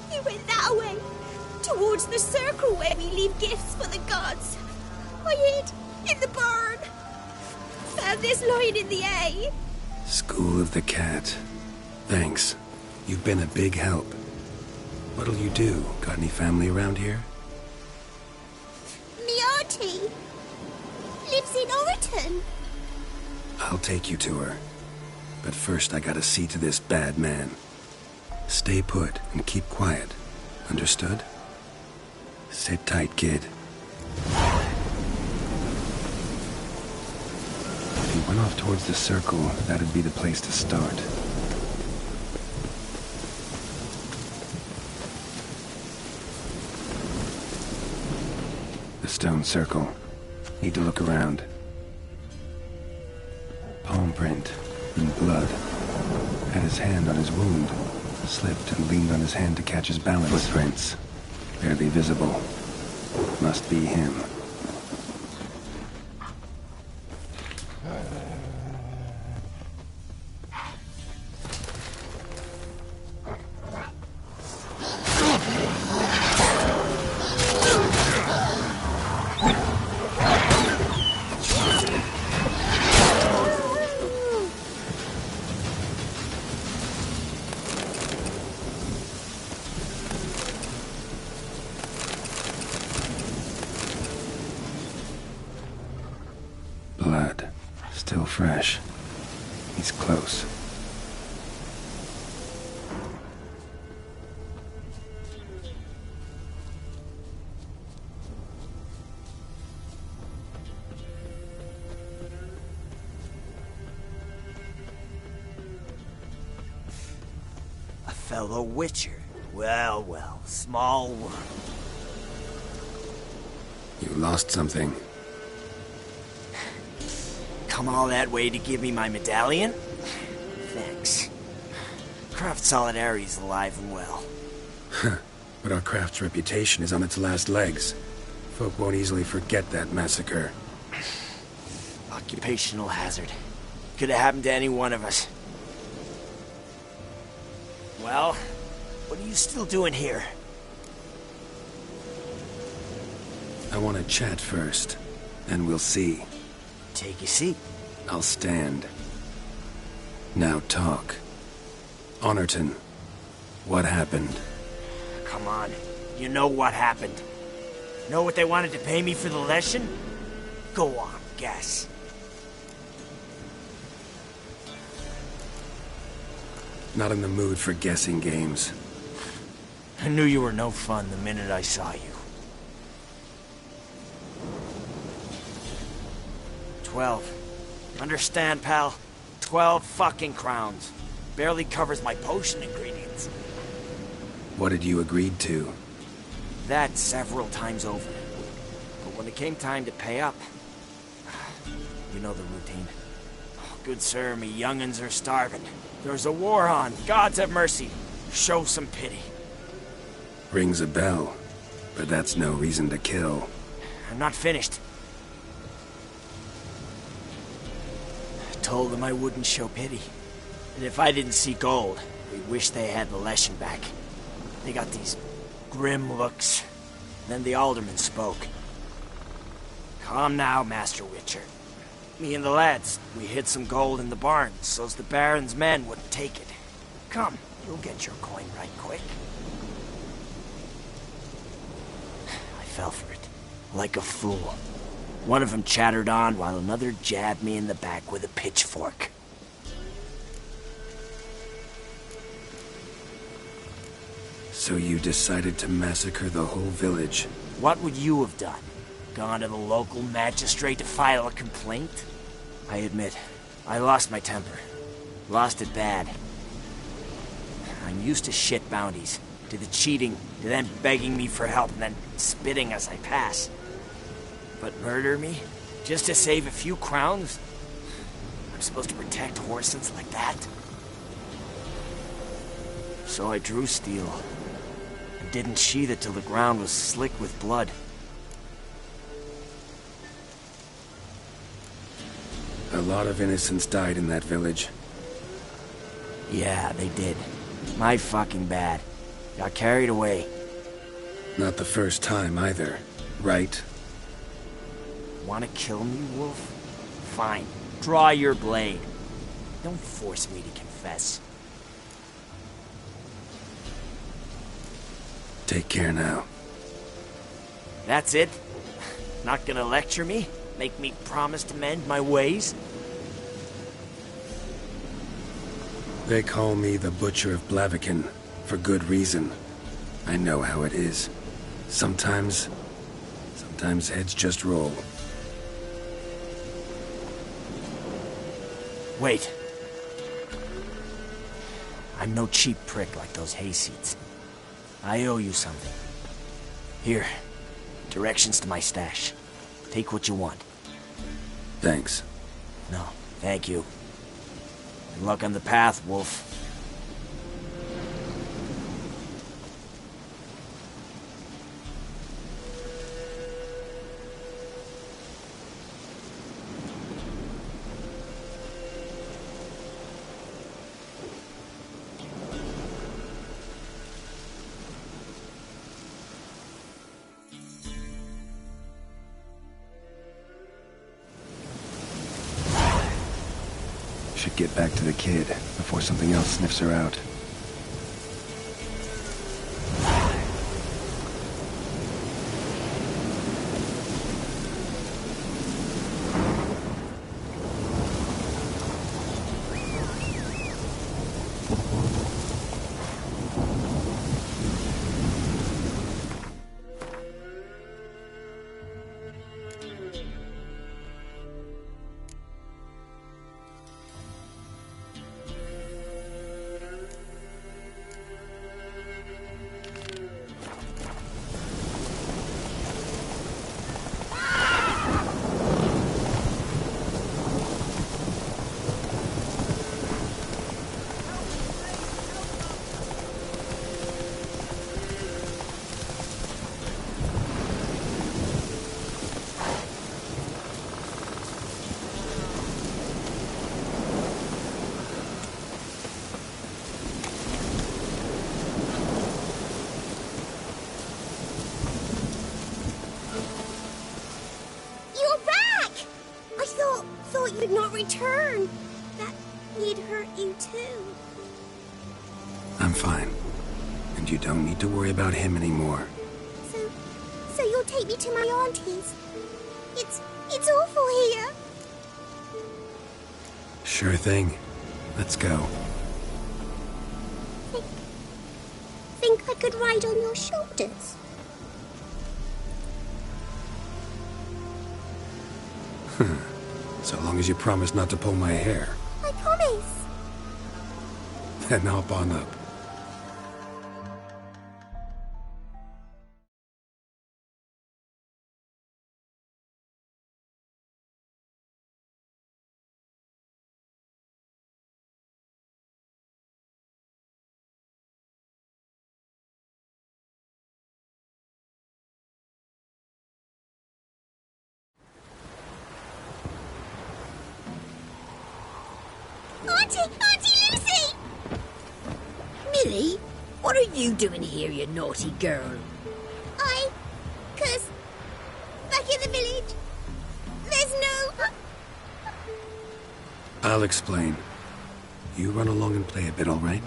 he went that way, towards the circle where we leave gifts for the gods. I hid in the barn. Found this lying in the hay. School of the Cat. Thanks. You've been a big help. What'll you do? Got any family around here? Me auntie lives in Overton. I'll take you to her. But first I gotta see to this bad man. Stay put and keep quiet. Understood? Sit tight, kid. If he went off towards the circle, that'd be the place to start. The stone circle. Need to look around. Palm print and blood. Had his hand on his wound. Slipped and leaned on his hand to catch his balance. Footprints. Barely visible. Must be him. Blood. Still fresh. He's close. A fellow witcher. Well, well, small world. You lost something. Come all that way to give me my medallion? Thanks. Craft Solidarity's alive and well. But our craft's reputation is on its last legs. Folk won't easily forget that massacre. Occupational hazard. Could have happened to any one of us. Well, what are you still doing here? I want to chat first, then we'll see. Take a seat. I'll stand. Now talk. Honorton, what happened? Come on. You know what happened. Know what they wanted to pay me for the lesson? Go on, guess. Not in the mood for guessing games. I knew you were no fun the minute I saw you. 12. Understand, pal? 12 fucking crowns. Barely covers my potion ingredients. What did you agree to? That several times over. But when it came time to pay up... You know the routine. Oh, good sir, me young'uns are starving. There's a war on. Gods have mercy. Show some pity. Rings a bell. But that's no reason to kill. I'm not finished. Told them I wouldn't show pity. And if I didn't see gold, we'd wish they had the lesson back. They got these grim looks. Then the alderman spoke. Come now, Master Witcher. Me and the lads, we hid some gold in the barn, so's the Baron's men wouldn't take it. Come, you'll get your coin right quick. I fell for it, like a fool. One of them chattered on while another jabbed me in the back with a pitchfork. So you decided to massacre the whole village? What would you have done? Gone to the local magistrate to file a complaint? I admit, I lost my temper. Lost it bad. I'm used to shit bounties, to the cheating, to them begging me for help and then spitting as I pass. But murder me? Just to save a few crowns? I'm supposed to protect horses like that? So I drew steel. And didn't sheathe it till the ground was slick with blood. A lot of innocents died in that village. Yeah, they did. My fucking bad. Got carried away. Not the first time either, right? Wanna kill me, Wolf? Fine. Draw your blade. Don't force me to confess. Take care now. That's it? Not gonna lecture me? Make me promise to mend my ways? They call me the Butcher of Blaviken, for good reason. I know how it is. Sometimes heads just roll. Wait. I'm no cheap prick like those hayseeds. I owe you something. Here, directions to my stash. Take what you want. Thanks. No, thank you. Good luck on the path, Wolf. Should get back to the kid before something else sniffs her out. You'd not return. That he'd hurt you too. I'm fine. And you don't need to worry about him anymore. So you'll take me to my auntie's? It's awful here. Sure thing. Let's go. Think I could ride on your shoulders? So long as you promise not to pull my hair. I promise. Then hop on up. Auntie Lucy! Millie, what are you doing here, you naughty girl? Cause back in the village, there's no... I'll explain. You run along and play a bit, all right?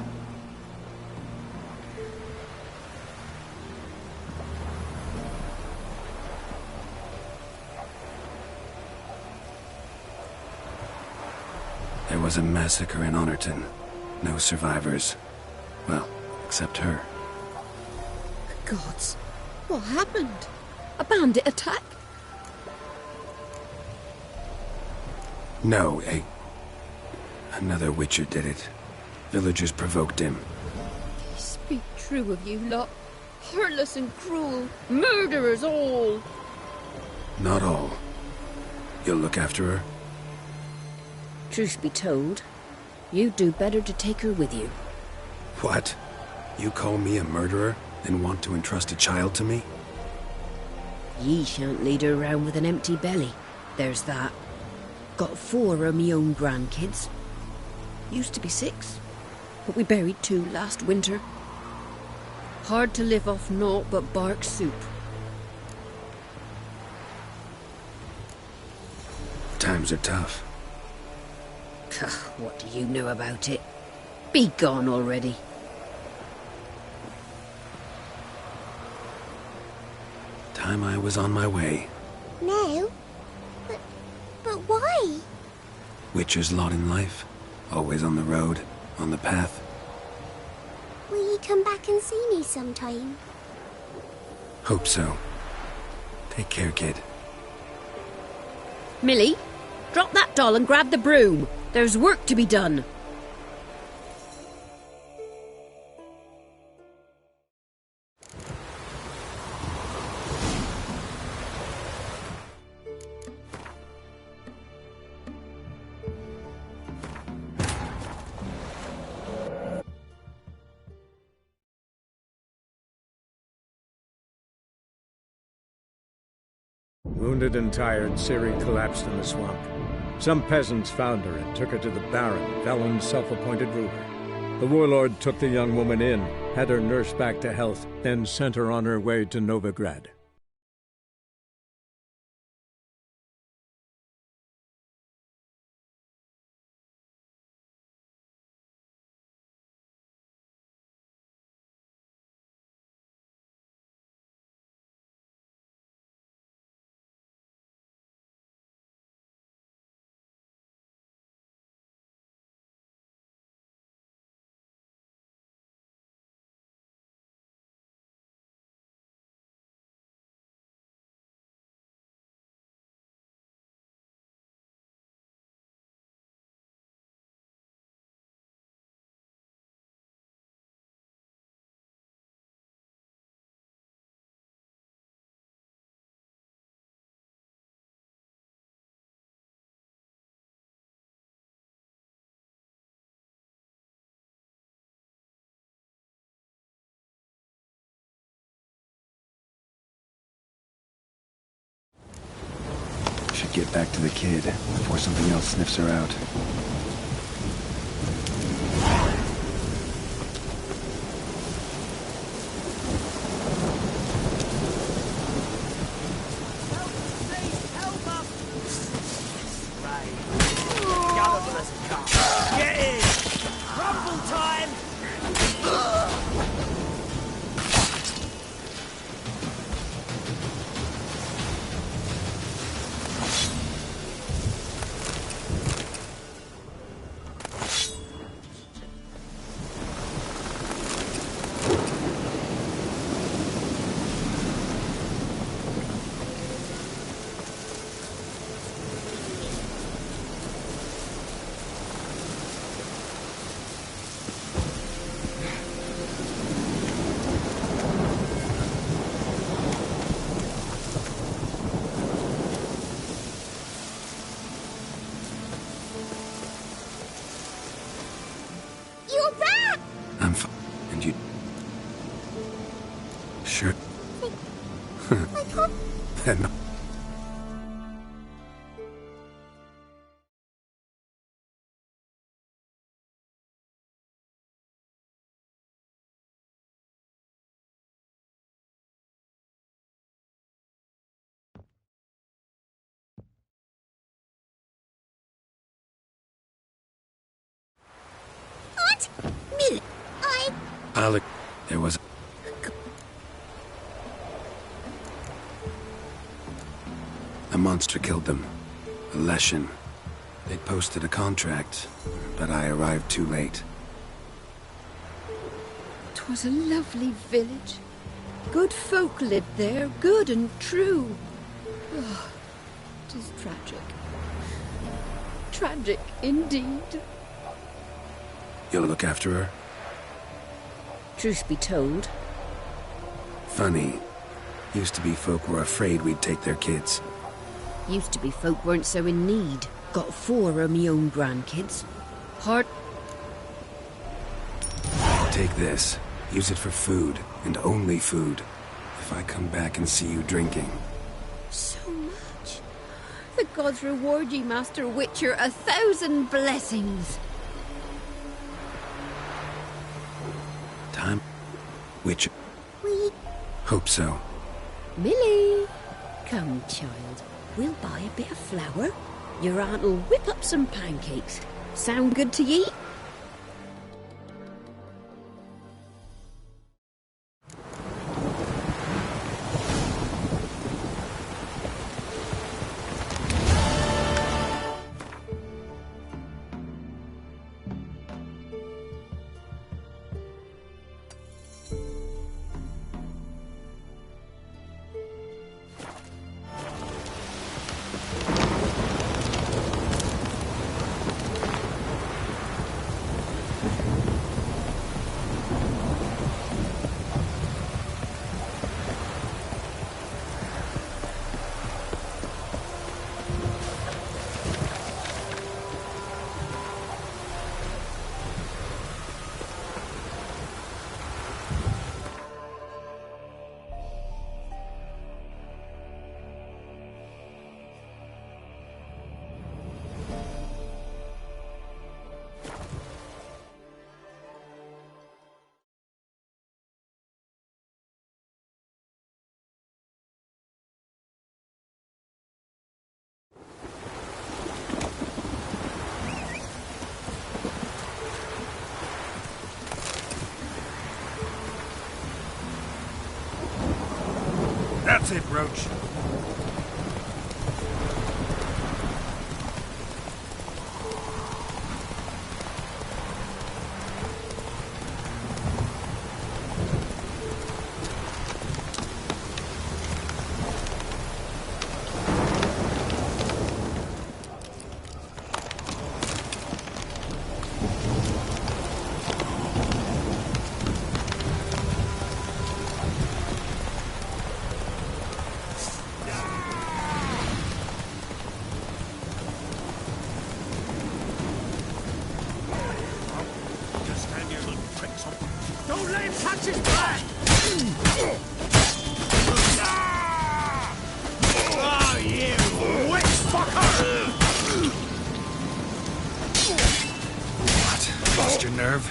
There was a massacre in Honorton. No survivors. Well, except her. The gods, what happened? A bandit attack? No, another Witcher did it. Villagers provoked him. They speak true of you lot. Heartless and cruel. Murderers all. Not all. You'll look after her? Truth be told, you'd do better to take her with you. What? You call me a murderer and want to entrust a child to me? Ye shan't lead her around with an empty belly. There's that. Got 4 of me own grandkids. Used to be 6, but we buried 2 last winter. Hard to live off naught but bark soup. Times are tough. What do you know about it? Be gone already. Time I was on my way. No? But why? Witcher's lot in life. Always on the road, on the path. Will you come back and see me sometime? Hope so. Take care, kid. Millie, drop that doll and grab the broom. There's work to be done. Wounded and tired, Ciri collapsed in the swamp. Some peasants found her and took her to the Baron, Velen's self-appointed ruler. The warlord took the young woman in, had her nursed back to health, then sent her on her way to Novigrad. Should get back to the kid before something else sniffs her out. Get in! Rumble time! You're back! I'm fine. And you... Sure. I thought... Then... What? Millie, Alec, there was... A monster killed them. A Leshen. They'd posted a contract, but I arrived too late. 'Twas a lovely village. Good folk lived there, good and true. Oh, 'tis tragic. Tragic indeed. You'll look after her? Truth be told. Funny. Used to be folk were afraid we'd take their kids. Used to be folk weren't so in need. Got 4 of me own grandkids. Hard... Take this. Use it for food, and only food. If I come back and see you drinking. So much. The gods reward ye, Master Witcher, 1,000 blessings. Time? Witcher. We... Hope so. Millie! Come, child. We'll buy a bit of flour. Your aunt'll whip up some pancakes. Sound good to ye? That's it, Roach. Don't let him touch his back! Oh, you witch fucker! What? Lost your nerve?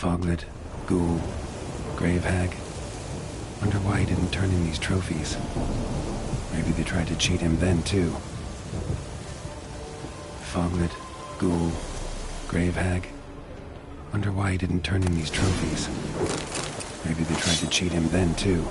Foglet, Ghoul, Grave Hag. Wonder why he didn't turn in these trophies. Maybe they tried to cheat him then, too. Foglet, Ghoul, Grave Hag. Wonder why he didn't turn in these trophies. Maybe they tried to cheat him then, too.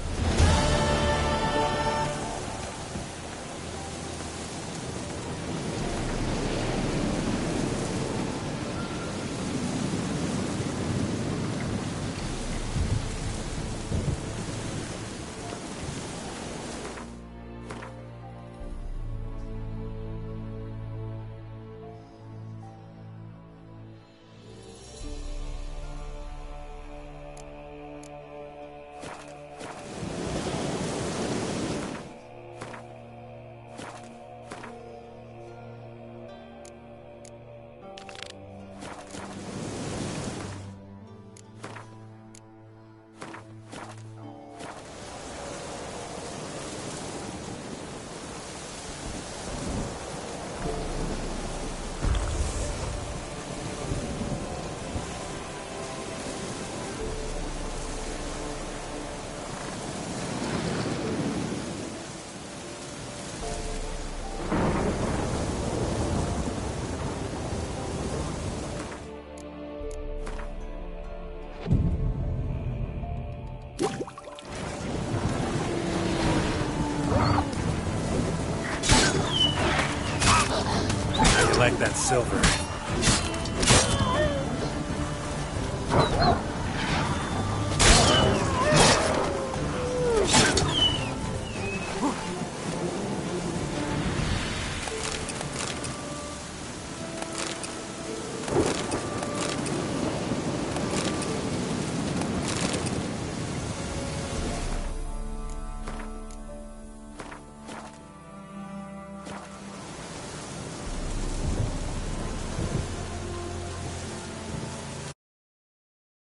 Like that silver.